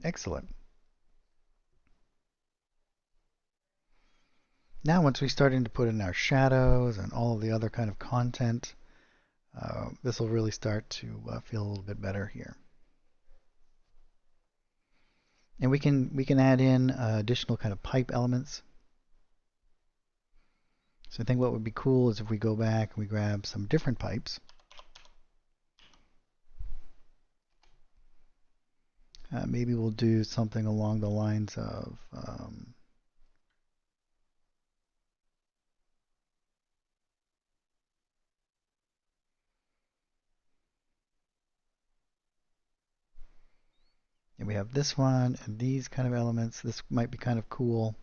[SPEAKER 1] Excellent. Now once we start to put in our shadows and all of the other kind of content, this will really start to feel a little bit better here. And we can add in additional kind of pipe elements. So I think what would be cool is if we go back and we grab some different pipes. Maybe we'll do something along the lines of and we have this one and these kind of elements. This might be kind of cool.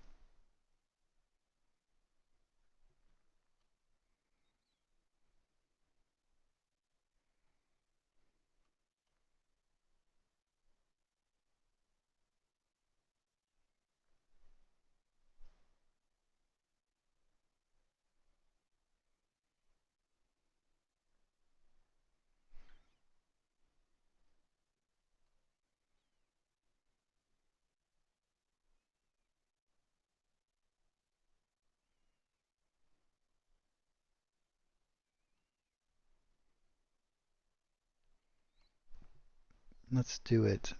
[SPEAKER 1] Let's do it.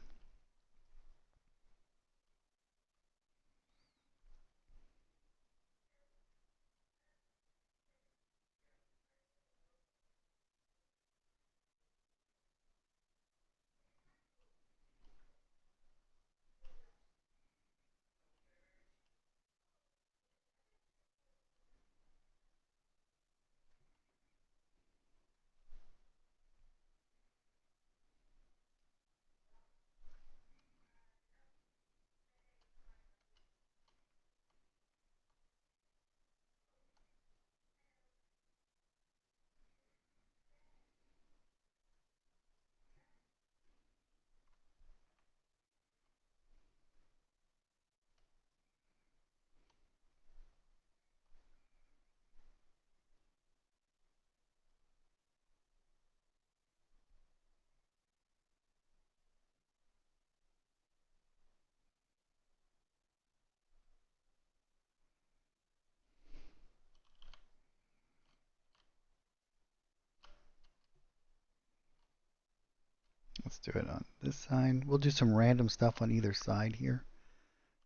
[SPEAKER 1] Let's do it on this side. We'll do some random stuff on either side here.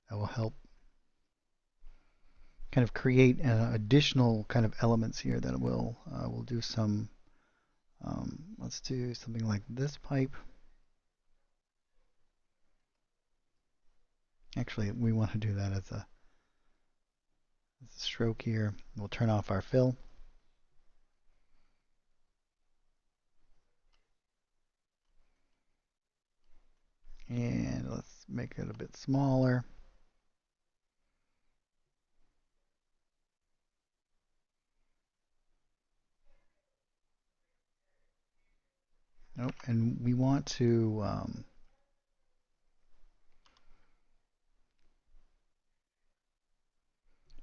[SPEAKER 1] That will help kind of create additional kind of elements here that we'll do some. Let's do something like this pipe. Actually, we want to do that as a stroke here. We'll turn off our fill. And let's make it a bit smaller. Nope. And we want to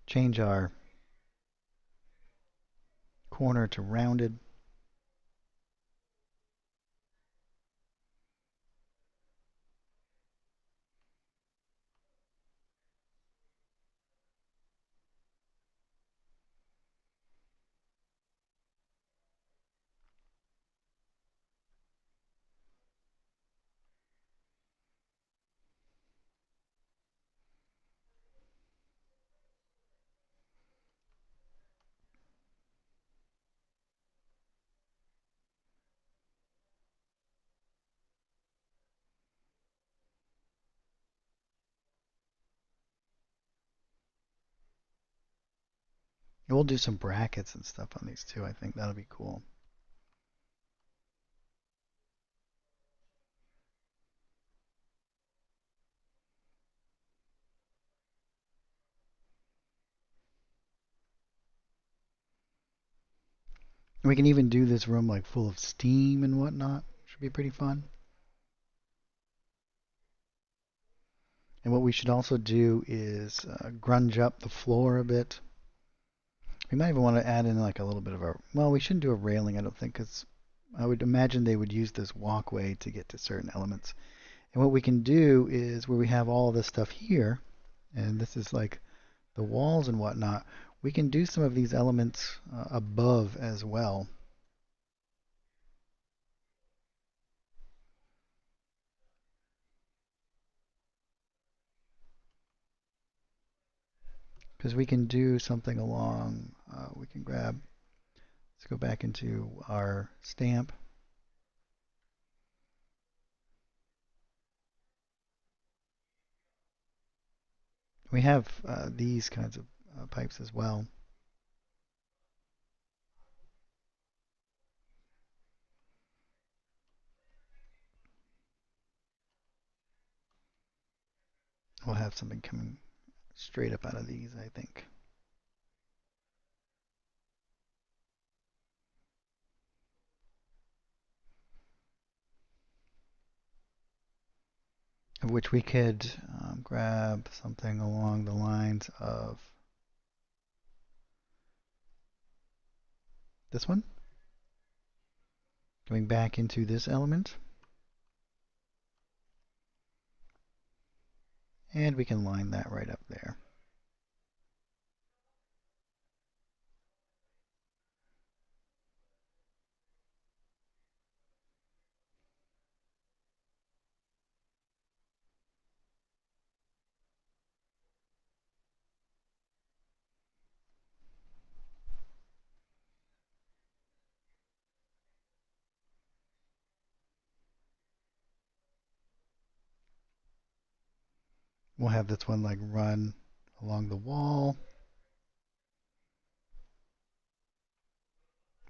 [SPEAKER 1] change our corner to rounded. And we'll do some brackets and stuff on these too. I think that'll be cool. And we can even do this room like full of steam and whatnot. Should be pretty fun. And what we should also do is grunge up the floor a bit. We might even want to add in like a little bit of a, well, we shouldn't do a railing, I don't think, because I would imagine they would use this walkway to get to certain elements. And what we can do is where we have all this stuff here, and this is like the walls and whatnot, we can do some of these elements above as well. because we can do something along, we can grab, let's go back into our stamp. We have these kinds of pipes as well. We'll have something coming straight up out of these, I think. Of which we could grab something along the lines of this one. Going back into this element. And we can line that right up there. We'll have this one like run along the wall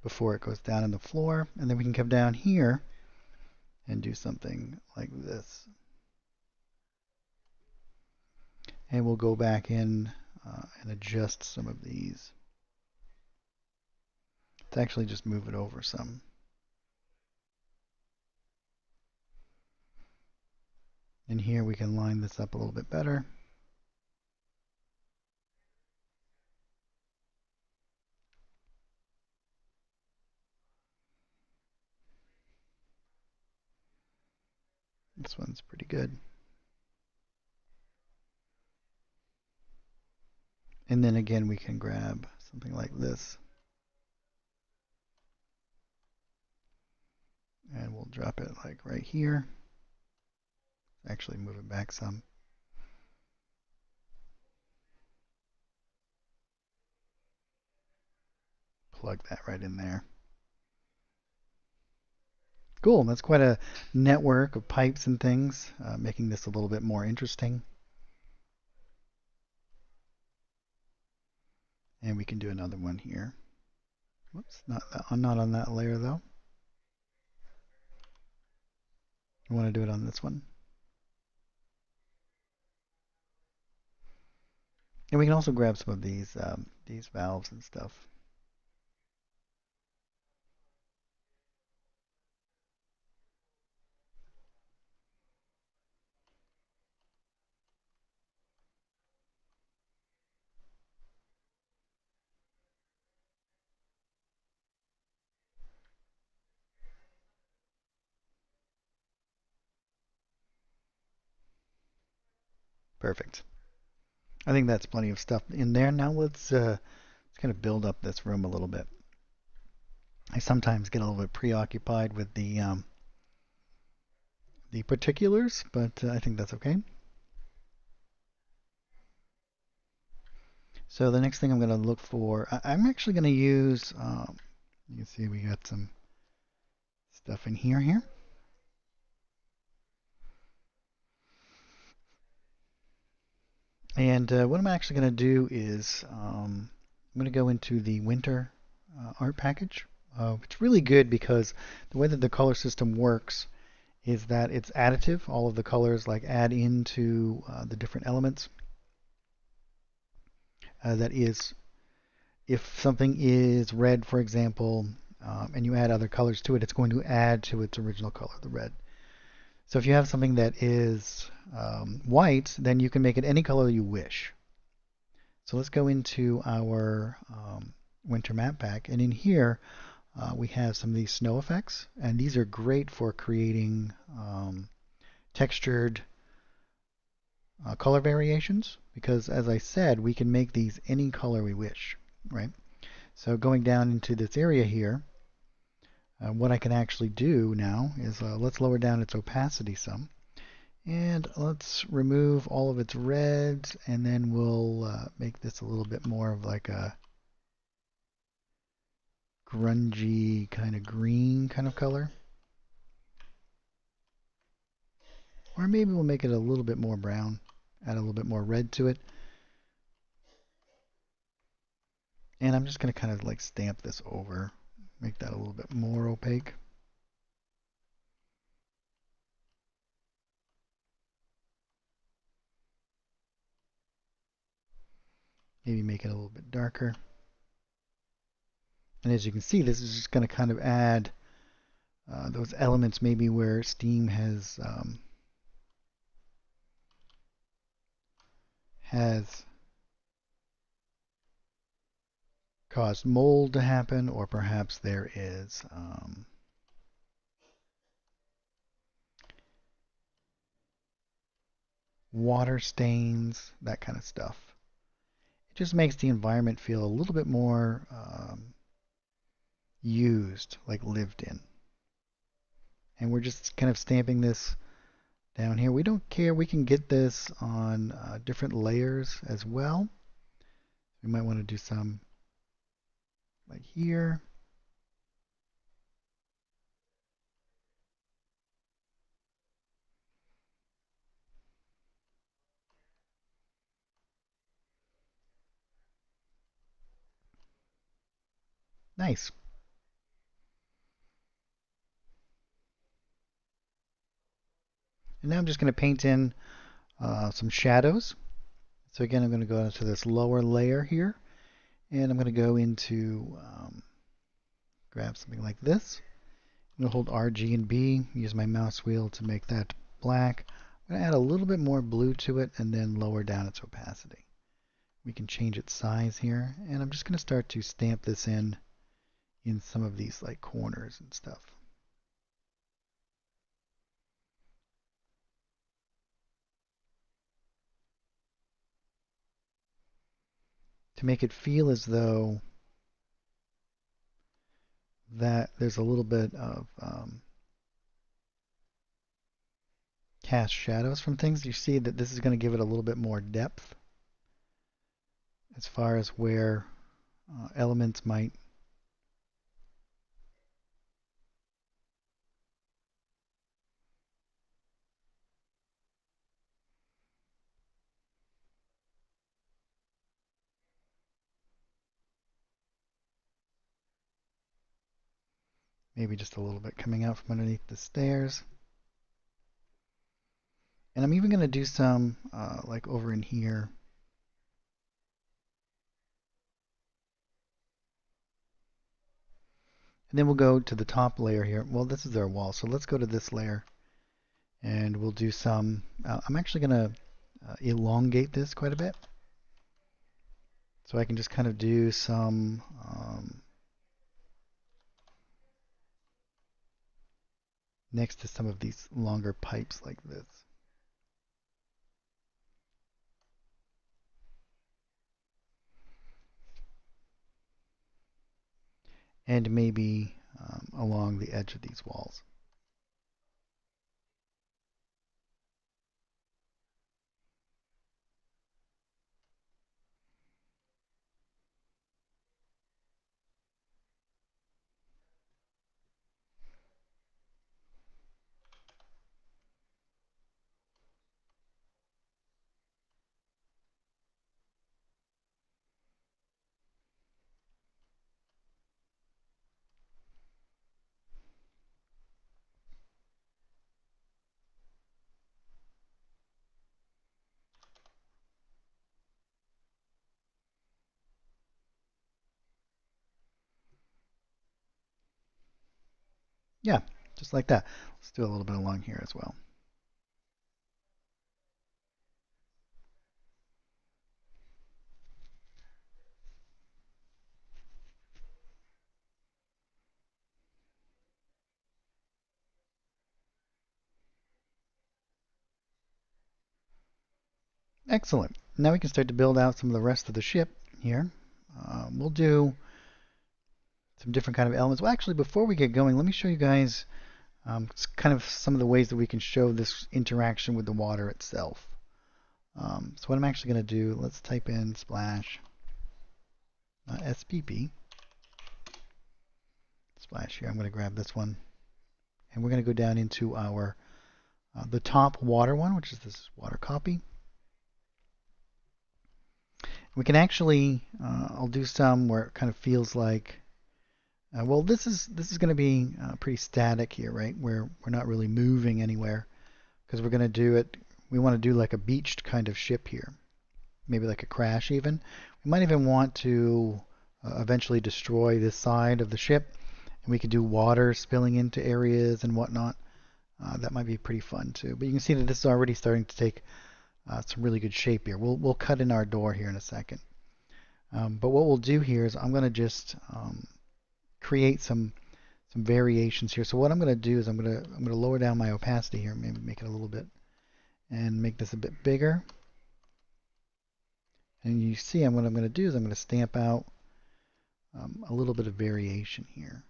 [SPEAKER 1] before it goes down on the floor. And then we can come down here and do something like this. And we'll go back in and adjust some of these. Let's actually just move it over some. And here we can line this up a little bit better. This one's pretty good. And then again, we can grab something like this. And we'll drop it like right here. Actually move it back some. Plug that right in there. Cool, that's quite a network of pipes and things, making this a little bit more interesting. And we can do another one here. Whoops, not on that layer though. We want to do it on this one. And we can also grab some of these valves and stuff. Perfect. I think that's plenty of stuff in there. Now let's kind of build up this room a little bit. I sometimes get a little bit preoccupied with the particulars, but I think that's okay. So the next thing I'm going to look for, I'm actually going to use, you can see we got some stuff in here. And what I'm actually going to do is I'm going to go into the winter art package. It's really good because the way that the color system works is that it's additive. All of the colors like add into the different elements. That is, if something is red, for example, and you add other colors to it, it's going to add to its original color, the red. So if you have something that is white, then you can make it any color you wish. So let's go into our winter map pack, and in here we have some of these snow effects, and these are great for creating textured color variations, because as I said, we can make these any color we wish, right? So going down into this area here, what I can actually do now is let's lower down its opacity some, And let's remove all of its reds, and then we'll make this a little bit more of like a grungy kind of green kind of color. Or maybe we'll make it a little bit more brown, add a little bit more red to it. And I'm just going to kind of like stamp this over, make that a little bit more opaque. Maybe make it a little bit darker. And as you can see, this is just going to kind of add those elements maybe where steam has caused mold to happen, or perhaps there is water stains, that kind of stuff. It just makes the environment feel a little bit more used, like lived in. And we're just kind of stamping this down here. We don't care. We can get this on different layers as well. We might want to do some like here. Nice. And now I'm just going to paint in some shadows. So again, I'm going to go into this lower layer here, and I'm going to go into, grab something like this. I'm going to hold R, G, and B, use my mouse wheel to make that black. I'm going to add a little bit more blue to it and then lower down its opacity. We can change its size here, and I'm just going to start to stamp this in some of these like corners and stuff. To make it feel as though that there's a little bit of cast shadows from things. You see that this is going to give it a little bit more depth as far as where elements might maybe just a little bit coming out from underneath the stairs. And I'm even going to do some like over in here. And then we'll go to the top layer here. Well, this is our wall, so let's go to this layer. And we'll do some, I'm actually going to elongate this quite a bit. So I can just kind of do some next to some of these longer pipes like this. And maybe along the edge of these walls. Yeah, just like that. Let's do a little bit along here as well. Excellent. Now we can start to build out some of the rest of the ship here. We'll do some different kind of elements. Well, actually, before we get going, let me show you guys It's kind of some of the ways that we can show this interaction with the water itself. So what I'm actually going to do, let's type in splash, SPP, splash here. I'm going to grab this one, and we're going to go down into our the top water one, which is this water copy. We can actually, I'll do some where it kind of feels like, well, this is going to be pretty static here, right? Where we're not really moving anywhere, because we're going to do it. We want to do like a beached kind of ship here, maybe like a crash even. We might even want to eventually destroy this side of the ship, and we could do water spilling into areas and whatnot. That might be pretty fun too. But you can see that this is already starting to take some really good shape here. We'll cut in our door here in a second. But what we'll do here is I'm going to just create some variations here. So what I'm going to do is I'm going to lower down my opacity here, maybe make it a little bit, and make this a bit bigger. And you see what I'm going to do is I'm going to stamp out a little bit of variation here,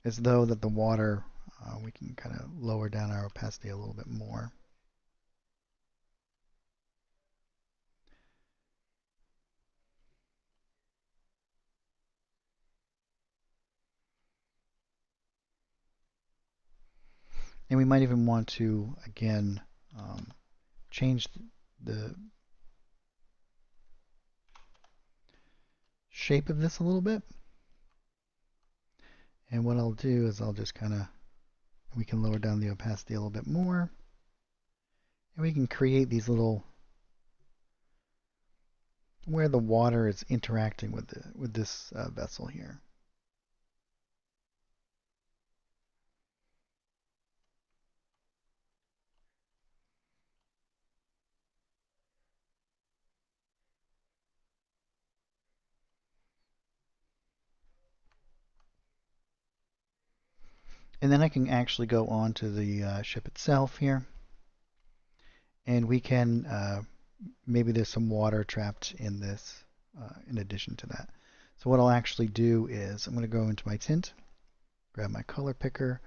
[SPEAKER 1] as though that the water, we can kind of lower down our opacity a little bit more. And we might even want to, again, change the shape of this a little bit. And what I'll do is I'll just kind of, we can lower down the opacity a little bit more. And we can create these little, where the water is interacting with this vessel here. And then I can actually go on to the ship itself here. And we can, maybe there's some water trapped in this in addition to that. So what I'll actually do is I'm going to go into my tint, grab my color picker.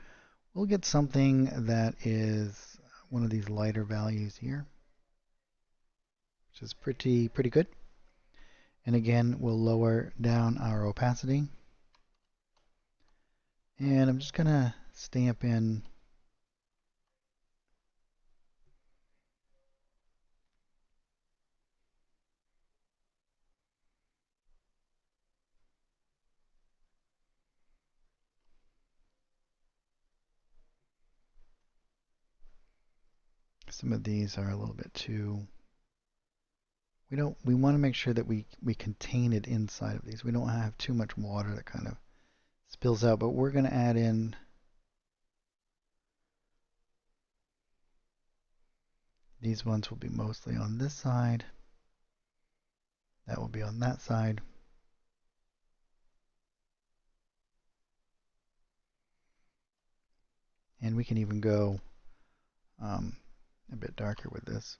[SPEAKER 1] We'll get something that is one of these lighter values here, which is pretty good. And again, we'll lower down our opacity. And I'm just going to stamp in some of these are a little bit too, we want to make sure that we contain it inside of these. We don't have too much water that kind of spills out, but we're going to add in these ones will be mostly on this side. That will be on that side. And we can even go a bit darker with this.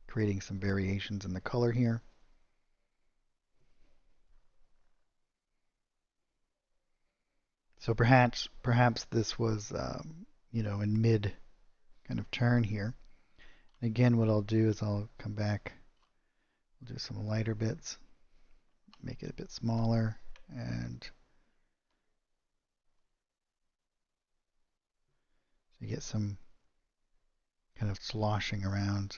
[SPEAKER 1] Creating some variations in the color here. So perhaps this was, in mid kind of turn here. And again, what I'll do is I'll come back, we'll do some lighter bits, make it a bit smaller, and so you get some kind of sloshing around.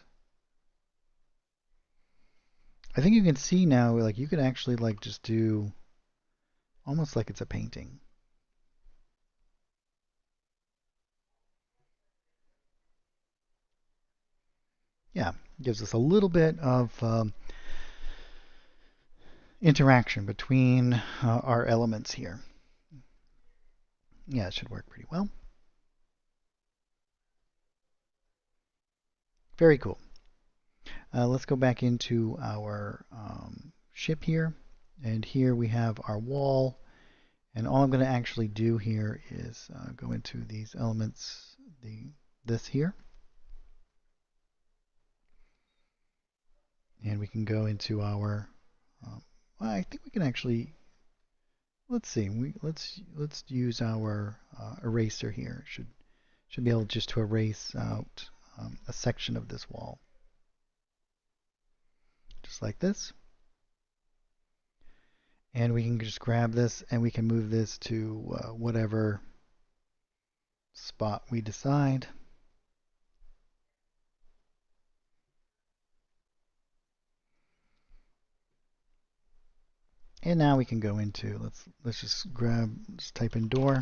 [SPEAKER 1] I think you can see now, like you could actually like just do almost like it's a painting. Yeah, gives us a little bit of interaction between our elements here. Yeah, it should work pretty well. Very cool. Let's go back into our ship here. And here we have our wall. And all I'm going to actually do here is go into these elements, this here. And we can go into our, well, I think we can actually, let's see, let's use our eraser here. Should be able just to erase out a section of this wall, just like this. And we can just grab this and we can move this to whatever spot we decide. And now we can go into, let's just type in door.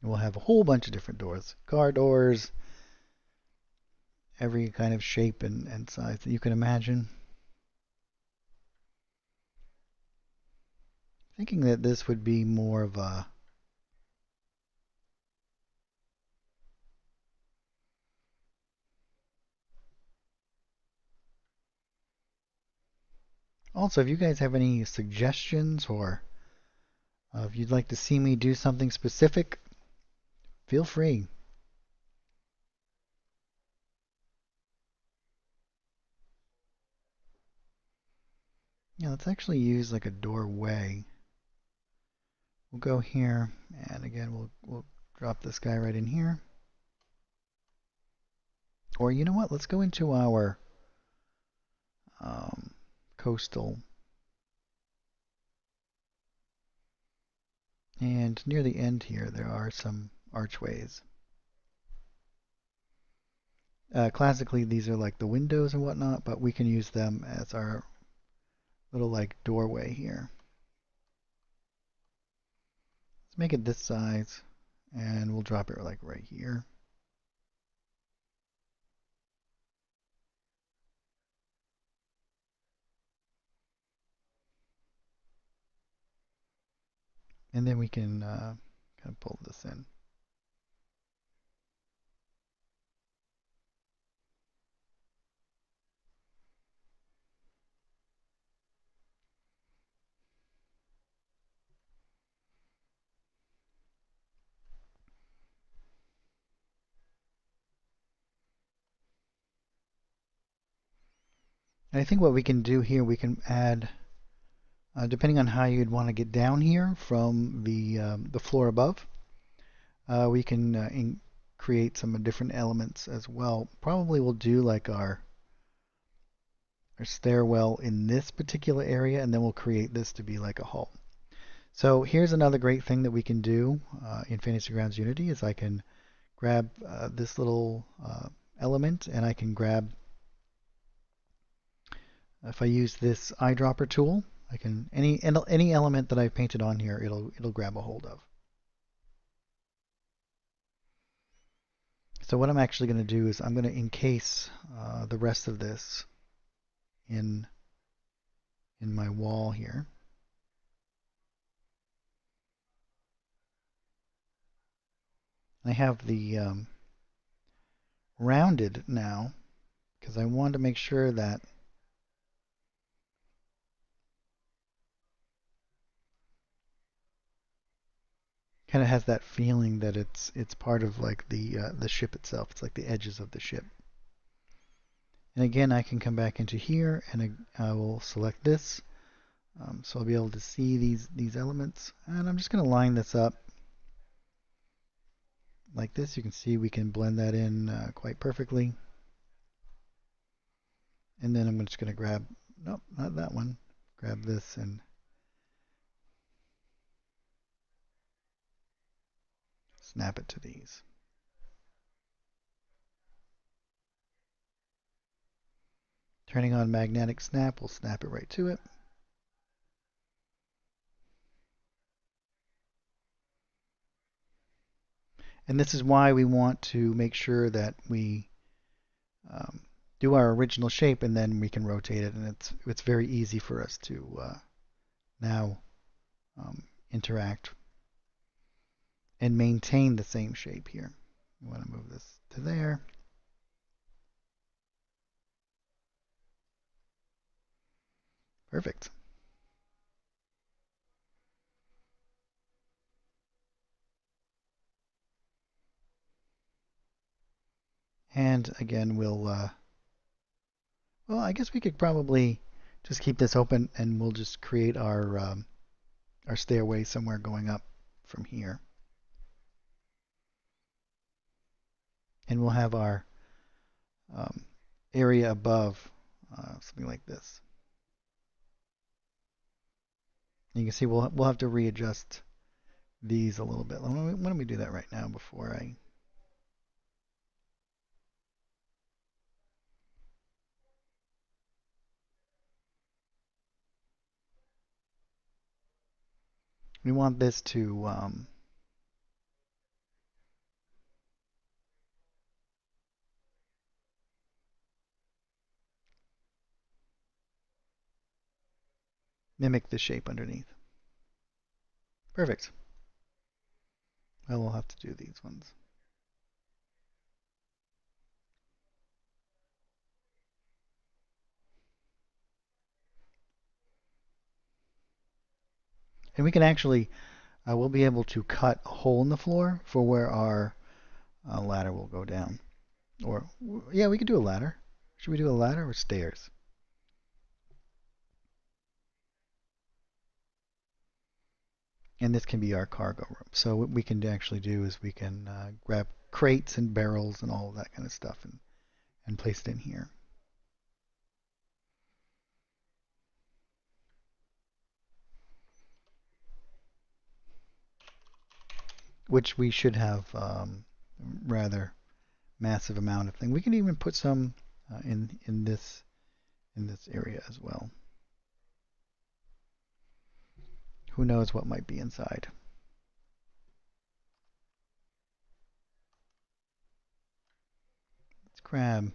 [SPEAKER 1] And we'll have a whole bunch of different doors, car doors, every kind of shape and size that you can imagine. Thinking that this would be more of a also, if you guys have any suggestions or if you'd like to see me do something specific, feel free. Yeah, let's actually use like a doorway. We'll go here, and again, we'll drop this guy right in here. Or you know what? Let's go into our coastal. And near the end here, there are some archways. Classically, these are like the windows and whatnot, but we can use them as our little like doorway here. Let's make it this size, and we'll drop it like right here. And then we can kind of pull this in. And I think what we can do here, we can add, depending on how you'd want to get down here from the floor above, we can create some different elements as well. Probably we'll do like our stairwell in this particular area, and then we'll create this to be like a hall. So here's another great thing that we can do in Fantasy Grounds Unity is I can grab this little element, and I can grab, if I use this eyedropper tool, I can any element that I've painted on here, it'll grab a hold of. So what I'm actually going to do is I'm going to encase the rest of this in my wall here. I have the rounded now because I wanted to make sure that kind of has that feeling that it's part of like the ship itself. It's like the edges of the ship. And again, I can come back into here and I will select this. So I'll be able to see these elements. And I'm just going to line this up like this. You can see we can blend that in quite perfectly. And then I'm just going to grab, nope, not that one. Grab this and snap it to these. Turning on magnetic snap will snap it right to it. And this is why we want to make sure that we do our original shape, and then we can rotate it, and it's very easy for us to now interact and maintain the same shape here. We want to move this to there. Perfect. And again, we'll Well, I guess we could probably just keep this open and we'll just create our stairway somewhere going up from here. And we'll have our um, area above something like this. And you can see we'll have to readjust these a little bit. Why don't we do that right now before I... We want this to mimic the shape underneath. Perfect. Well, we'll have to do these ones. And we can actually, we'll be able to cut a hole in the floor for where our ladder will go down. Or, yeah, we could do a ladder. Should we do a ladder or stairs? And this can be our cargo room. So what we can actually do is we can grab crates and barrels and all of that kind of stuff and place it in here. Which we should have rather massive amount of thing. We can even put some in this area as well. Who knows what might be inside? Let's grab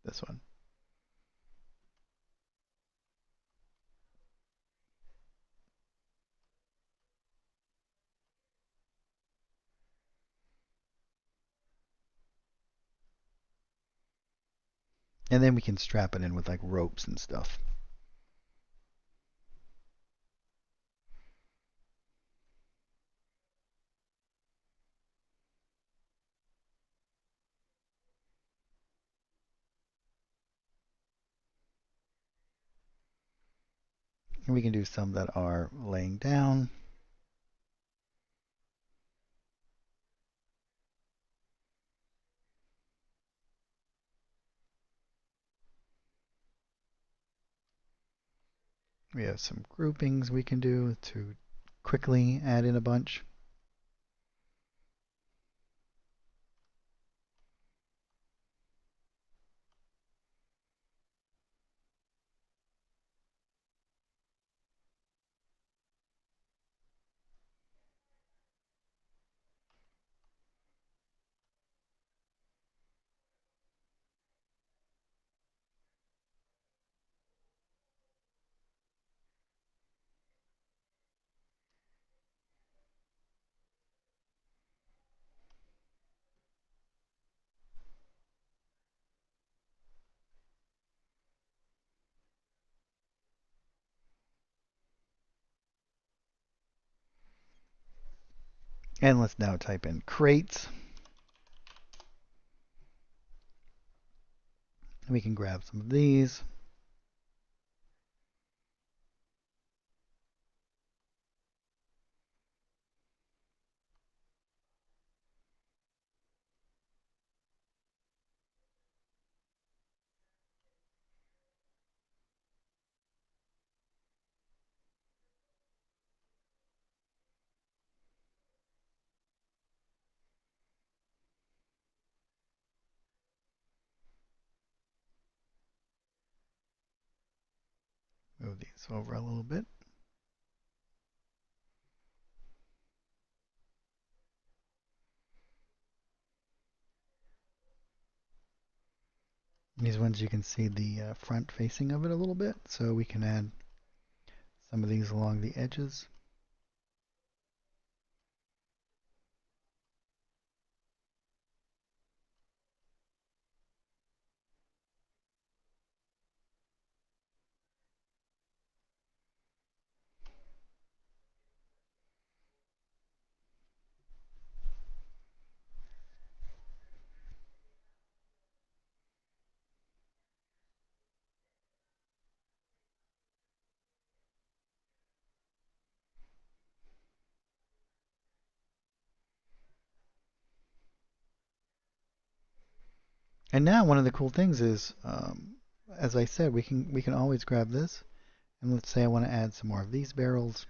[SPEAKER 1] this one. And then we can strap it in with like ropes and stuff. And we can do some that are laying down. We have some groupings we can do to quickly add in a bunch. And let's now type in crates. We can grab some of these. Move these over a little bit. These ones you can see the front facing of it a little bit, so we can add some of these along the edges. And now one of the cool things is, as I said, we can always grab this, and let's say I want to add some more of these barrels.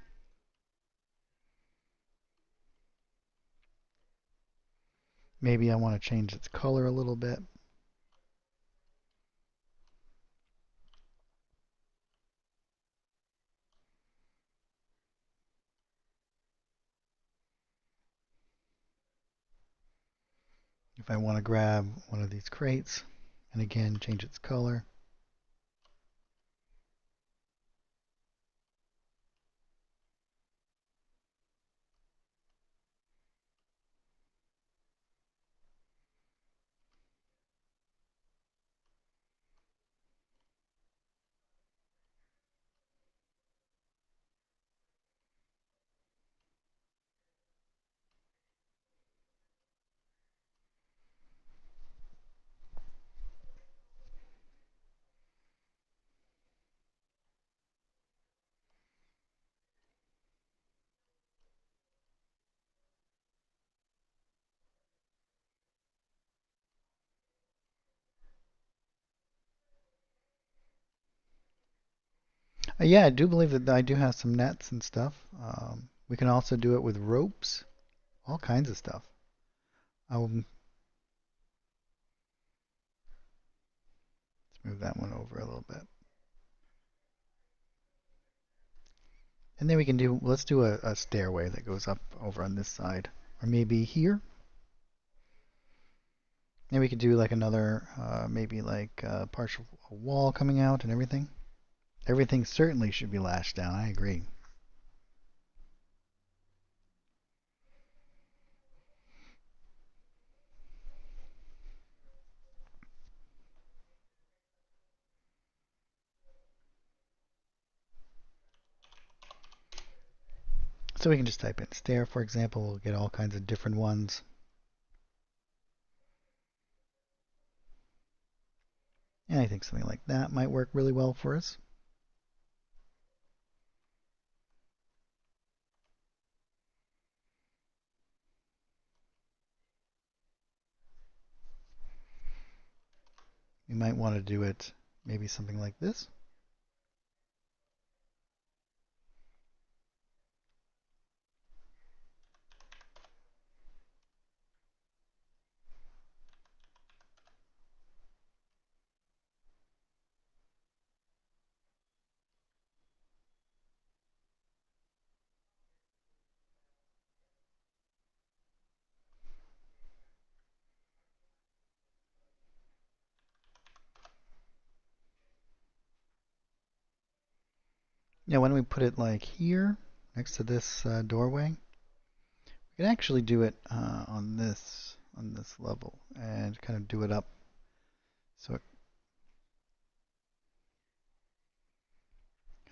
[SPEAKER 1] Maybe I want to change its color a little bit. If I want to grab one of these crates, and again change its color. Yeah, I do believe that I do have some nets and stuff. We can also do it with ropes, all kinds of stuff. Let's move that one over a little bit. And then we can do, let's do a stairway that goes up over on this side. Or maybe here. And we could do like another, maybe like partial wall coming out and everything. Everything certainly should be lashed down. I agree. So we can just type in stair, for example. We'll get all kinds of different ones. And I think something like that might work really well for us. We might want to do it maybe something like this. Yeah, why don't we put it like here next to this doorway? We can actually do it on this level and kind of do it up so it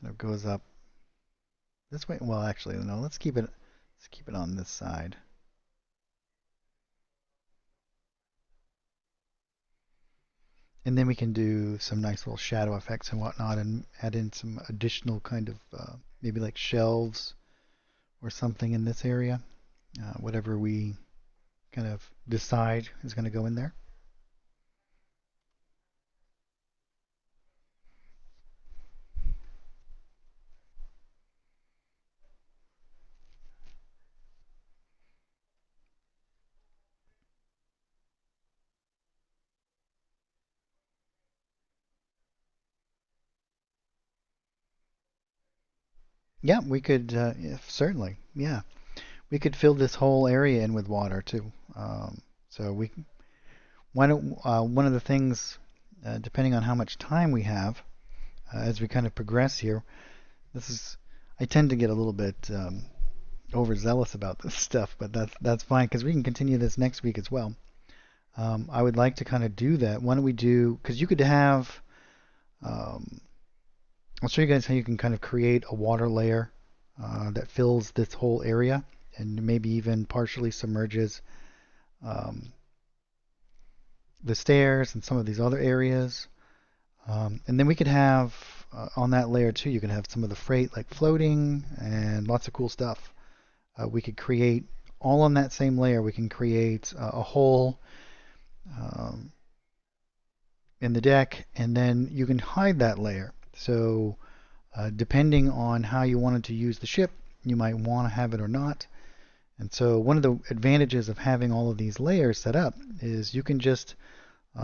[SPEAKER 1] kind of goes up this way. Well, actually, no. Let's keep it on this side. And then we can do some nice little shadow effects and whatnot and add in some additional kind of maybe like shelves or something in this area. Whatever we kind of decide is going to go in there. Yeah, we could certainly. Yeah, we could fill this whole area in with water too. So we why don't one of the things, depending on how much time we have, as we kind of progress here, this is I tend to get a little bit overzealous about this stuff, but that's fine because we can continue this next week as well. I would like to kind of do that. Why don't we do? Because you could have. Um, I'll show you guys how you can kind of create a water layer that fills this whole area and maybe even partially submerges um, the stairs and some of these other areas. And then we could have on that layer too, you can have some of the freight like floating and lots of cool stuff. We could create all on that same layer. We can create a whole um, in the deck, and then you can hide that layer. So depending on how you wanted to use the ship, you might want to have it or not. And so one of the advantages of having all of these layers set up is you can just,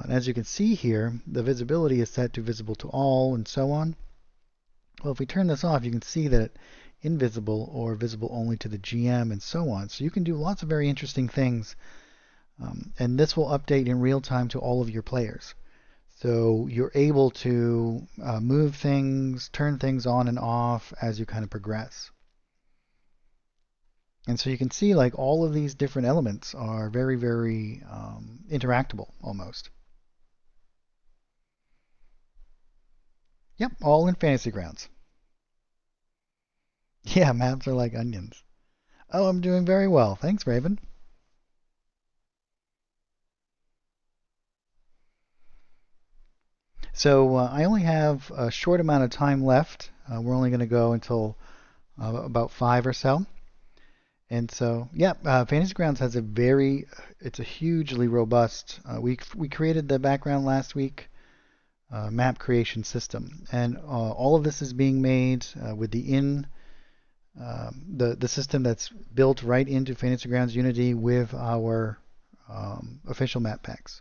[SPEAKER 1] as you can see here, the visibility is set to visible to all and so on. Well, if we turn this off, you can see that it's invisible or visible only to the GM and so on. So you can do lots of very interesting things. And this will update in real time to all of your players. So you're able to move things, turn things on and off as you kind of progress. And so you can see like all of these different elements are very, very interactable almost. Yep, all in Fantasy Grounds. Yeah, maps are like onions. Oh, I'm doing very well. Thanks, Raven. So I only have a short amount of time left. We're only going to go until about 5 or so. And so, yeah, Fantasy Grounds has it's a hugely robust. We created the background last week map creation system, and all of this is being made with the system that's built right into Fantasy Grounds Unity with our official map packs.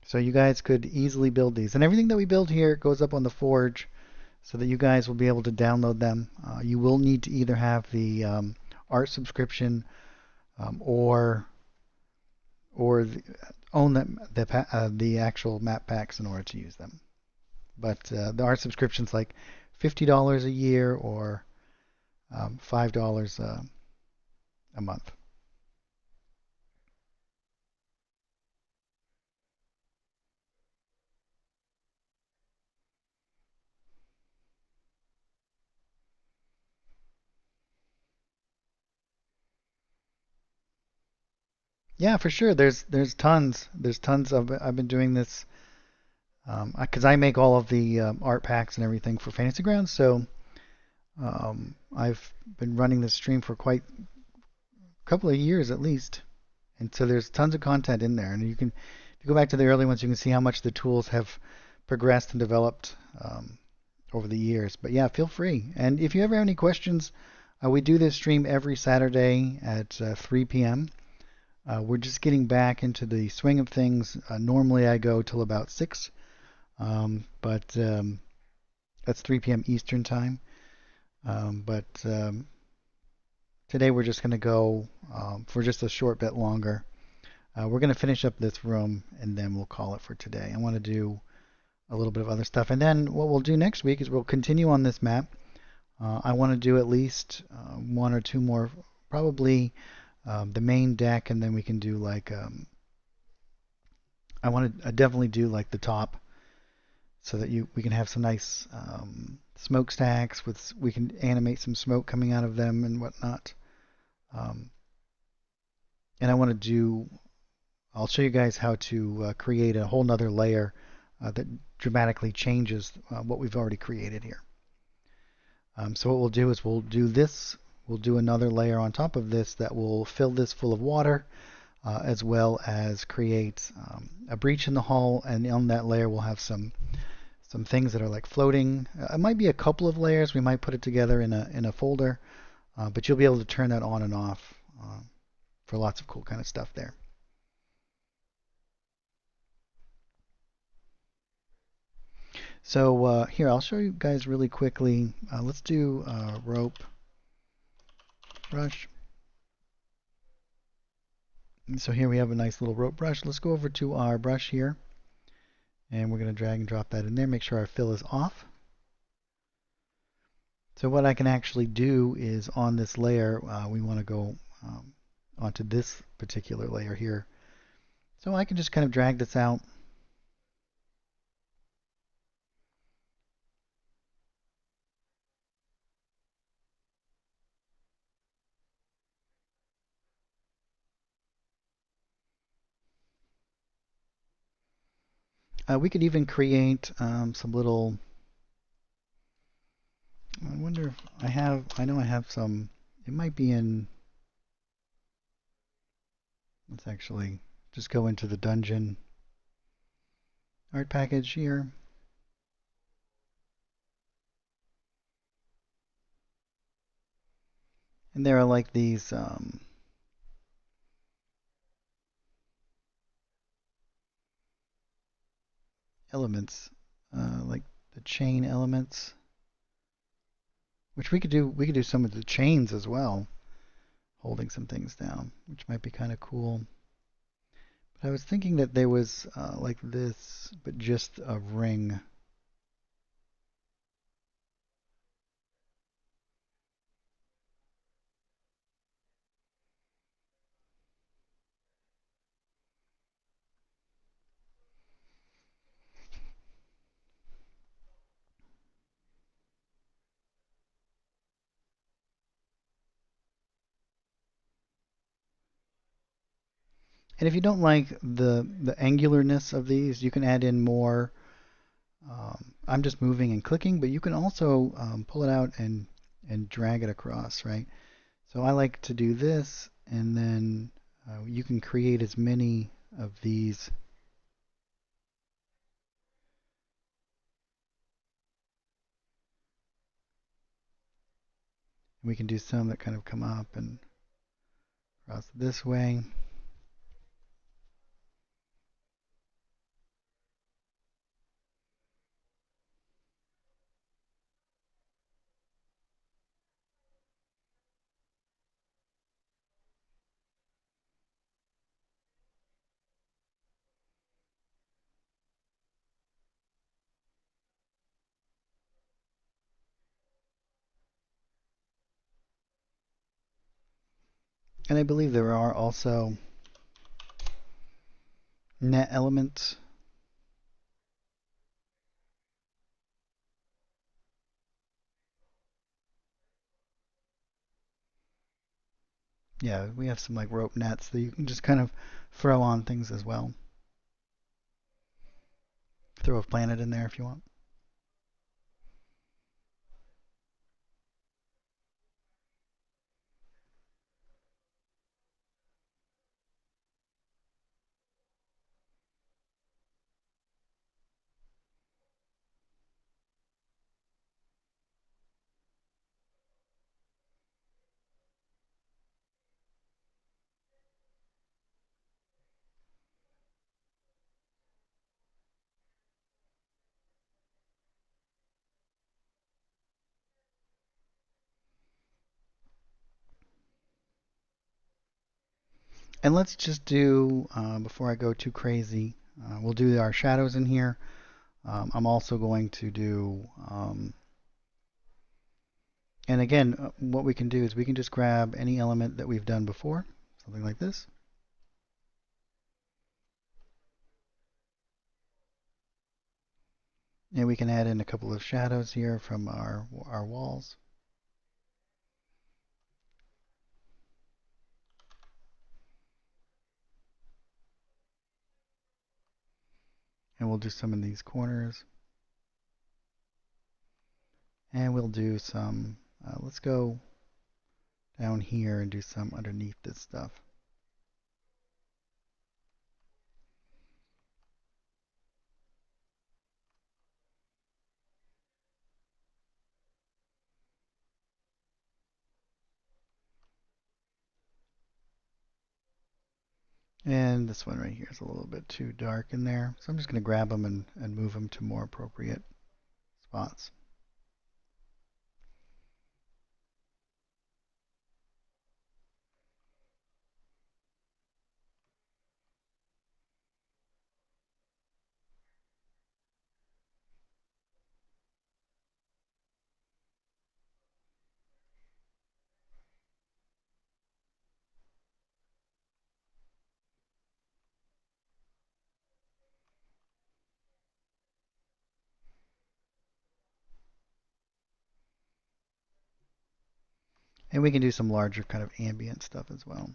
[SPEAKER 1] So you guys could easily build these, and everything that we build here goes up on the Forge, so that you guys will be able to download them. You will need to either have the art subscription or own the actual map packs in order to use them. But the art subscription's like $50 a year or $5 a month. Yeah, for sure. There's tons. There's tons of. I've been doing this because I make all of the art packs and everything for Fantasy Grounds. So I've been running this stream for quite a couple of years at least, and so there's tons of content in there. And if you go back to the early ones, you can see how much the tools have progressed and developed over the years. But yeah, feel free. And if you ever have any questions, we do this stream every Saturday at 3 p.m. We're just getting back into the swing of things. Normally I go till about 6, but that's 3 p.m. Eastern time. But today we're just going to go for just a short bit longer. We're going to finish up this room and then we'll call it for today. I want to do a little bit of other stuff. And then what we'll do next week is we'll continue on this map. I want to do at least one or two more, probably the main deck, and then we can do like I want to definitely do like the top, so that we can have some nice smokestacks we can animate some smoke coming out of them and whatnot. Um, and I'll show you guys how to create a whole nother layer that dramatically changes what we've already created here. So what we'll do is we'll do another layer on top of this that will fill this full of water, as well as create a breach in the hull, and on that layer we'll have some things that are like floating. It might be a couple of layers. We might put it together in a folder, but you'll be able to turn that on and off for lots of cool kind of stuff there. So here, I'll show you guys really quickly. Let's do rope brush. And so here we have a nice little rope brush. Let's go over to our brush here, and we're going to drag and drop that in there. Make sure our fill is off. So what I can actually do is on this layer, we want to go onto this particular layer here. So I can just kind of drag this out. We could even create some little, I wonder if I know I have some, it might be in Let's actually just go into the dungeon art package here. And there are like these elements, like the chain elements, which we could do. We could do some of the chains as well, holding some things down, which might be kind of cool. But I was thinking that there was like this, but just a ring. And if you don't like the angularness of these, you can add in more. I'm just moving and clicking, but you can also pull it out and drag it across, right? So I like to do this, and then you can create as many of these. We can do some that kind of come up and cross this way. And I believe there are also net elements. Yeah, we have some like rope nets that you can just kind of throw on things as well. Throw a planet in there if you want. And let's just do, before I go too crazy, we'll do our shadows in here. I'm also going to do, and again, what we can do is we can just grab any element that we've done before, something like this. And we can add in a couple of shadows here from our walls. And we'll do some in these corners. And we'll do some, let's go down here and do some underneath this stuff. And this one right here is a little bit too dark in there. So I'm just going to grab them and move them to more appropriate spots. And we can do some larger kind of ambient stuff as well.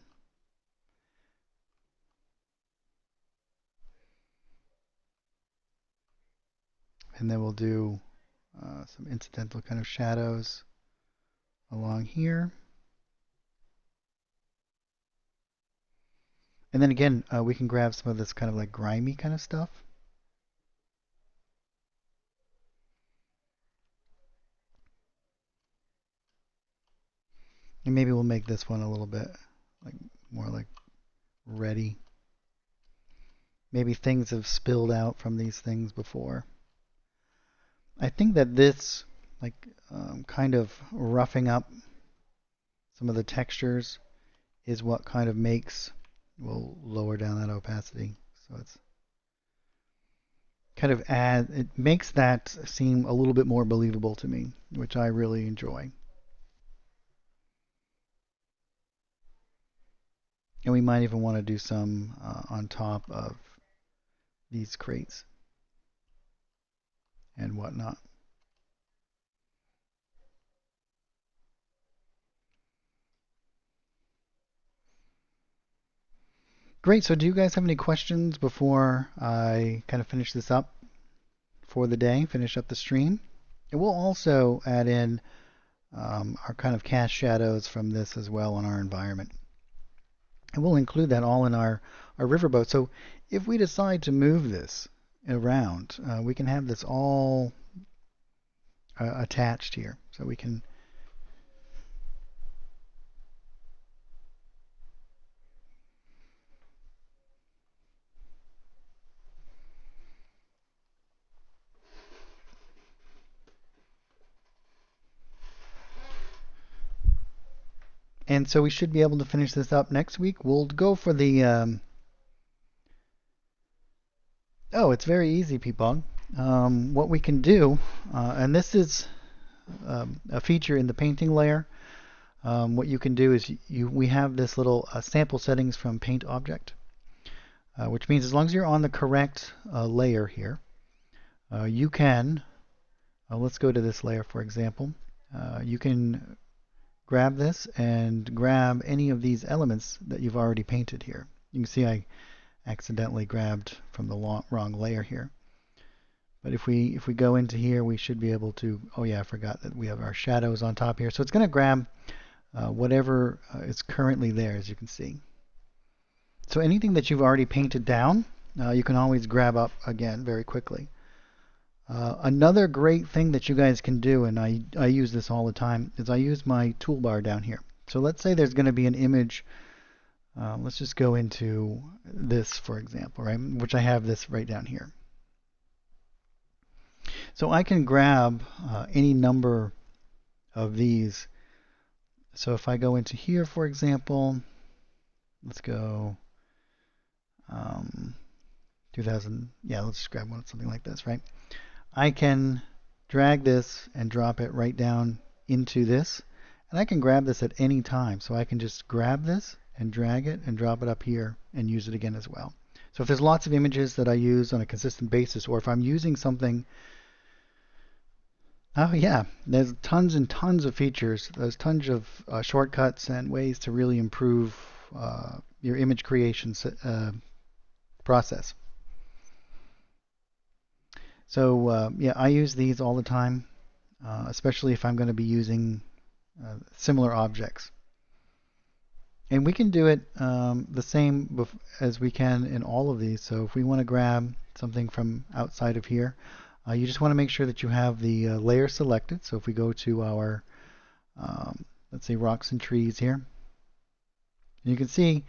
[SPEAKER 1] And then we'll do some incidental kind of shadows along here. And then again, we can grab some of this kind of like grimy kind of stuff. And maybe we'll make this one a little bit like more like ready. Maybe things have spilled out from these things before. I think that this, like, kind of roughing up some of the textures is what kind of makes, we'll lower down that opacity. So it's kind of it makes that seem a little bit more believable to me, which I really enjoy. And we might even want to do some on top of these crates and whatnot. Great. So do you guys have any questions before I kind of finish this up for the day, finish up the stream? And we'll also add in our kind of cast shadows from this as well on our environment. And we'll include that all in our riverboat. So if we decide to move this around, we can have this all attached here. So we can and so we should be able to finish this up next week. We'll go for the oh, it's very easy, people. What we can do, and this is a feature in the painting layer. What you can do is we have this little sample settings from Paint Object, which means as long as you're on the correct layer here, you can, let's go to this layer for example, you can grab this and grab any of these elements that you've already painted here. You can see I accidentally grabbed from the wrong layer here. But if we go into here, we should be able to, oh yeah, I forgot that we have our shadows on top here. So it's going to grab whatever is currently there, as you can see. So anything that you've already painted down, you can always grab up again very quickly. Another great thing that you guys can do, and I use this all the time, is I use my toolbar down here. So let's say there's going to be an image. Let's just go into this, for example, right? Which I have this right down here. So I can grab any number of these. So if I go into here, for example, let's go 2000. Yeah, let's just grab one, something like this, right? I can drag this and drop it right down into this. And I can grab this at any time. So I can just grab this and drag it and drop it up here and use it again as well. So if there's lots of images that I use on a consistent basis, or if I'm using something, oh yeah, there's tons and tons of features. There's tons of shortcuts and ways to really improve your image creation process. So yeah, I use these all the time, especially if I'm going to be using similar objects. And we can do it the same as we can in all of these. So if we want to grab something from outside of here, you just want to make sure that you have the layer selected. So if we go to our, let's say, rocks and trees here, you can see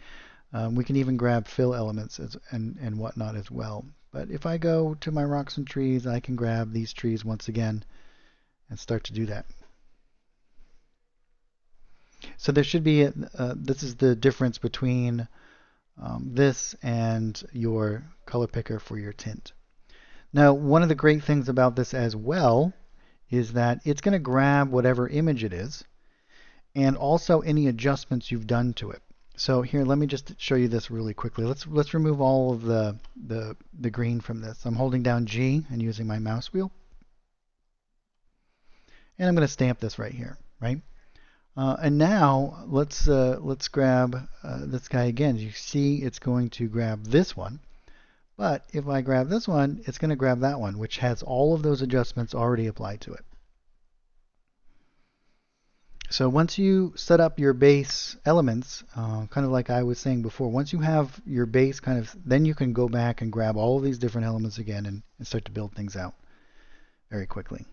[SPEAKER 1] we can even grab fill elements and whatnot as well. But if I go to my rocks and trees, I can grab these trees once again and start to do that. So there should be, this is the difference between this and your color picker for your tint. Now, one of the great things about this as well is that it's going to grab whatever image it is and also any adjustments you've done to it. So here, let me just show you this really quickly. Let's remove all of the green from this. I'm holding down G and using my mouse wheel. And I'm going to stamp this right here, right? And now let's grab this guy again. You see it's going to grab this one. But if I grab this one, it's going to grab that one, which has all of those adjustments already applied to it. So once you set up your base elements, kind of like I was saying before, once you have your base kind of, then you can go back and grab all of these different elements again and start to build things out very quickly.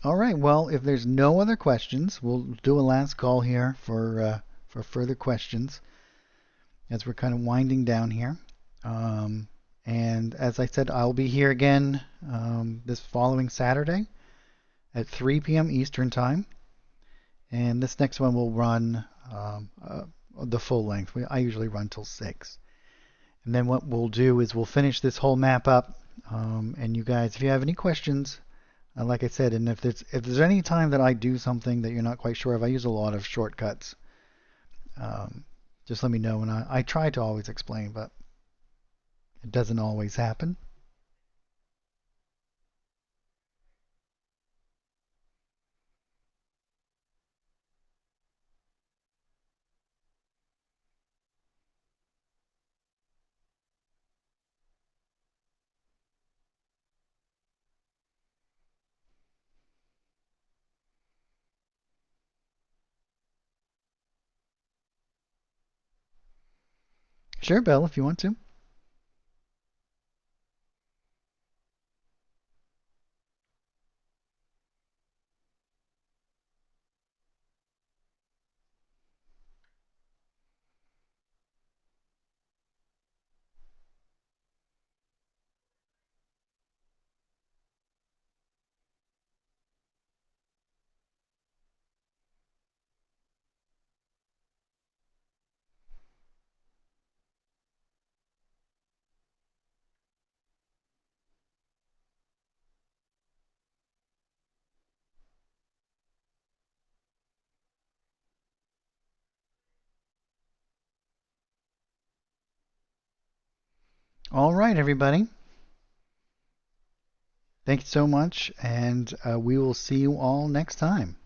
[SPEAKER 1] All right, well, if there's no other questions, we'll do a last call here for further questions as we're kind of winding down here. Um, and as I said, I'll be here again this following Saturday at 3 p.m. Eastern Time. And this next one will run the full length. I usually run till 6. And then what we'll do is we'll finish this whole map up. And you guys, if you have any questions, like I said, and if there's any time that I do something that you're not quite sure of, I use a lot of shortcuts. Um, just let me know, and I try to always explain, but it doesn't always happen. Sure, Bill, if you want to. All right, everybody. Thank you so much, and we will see you all next time.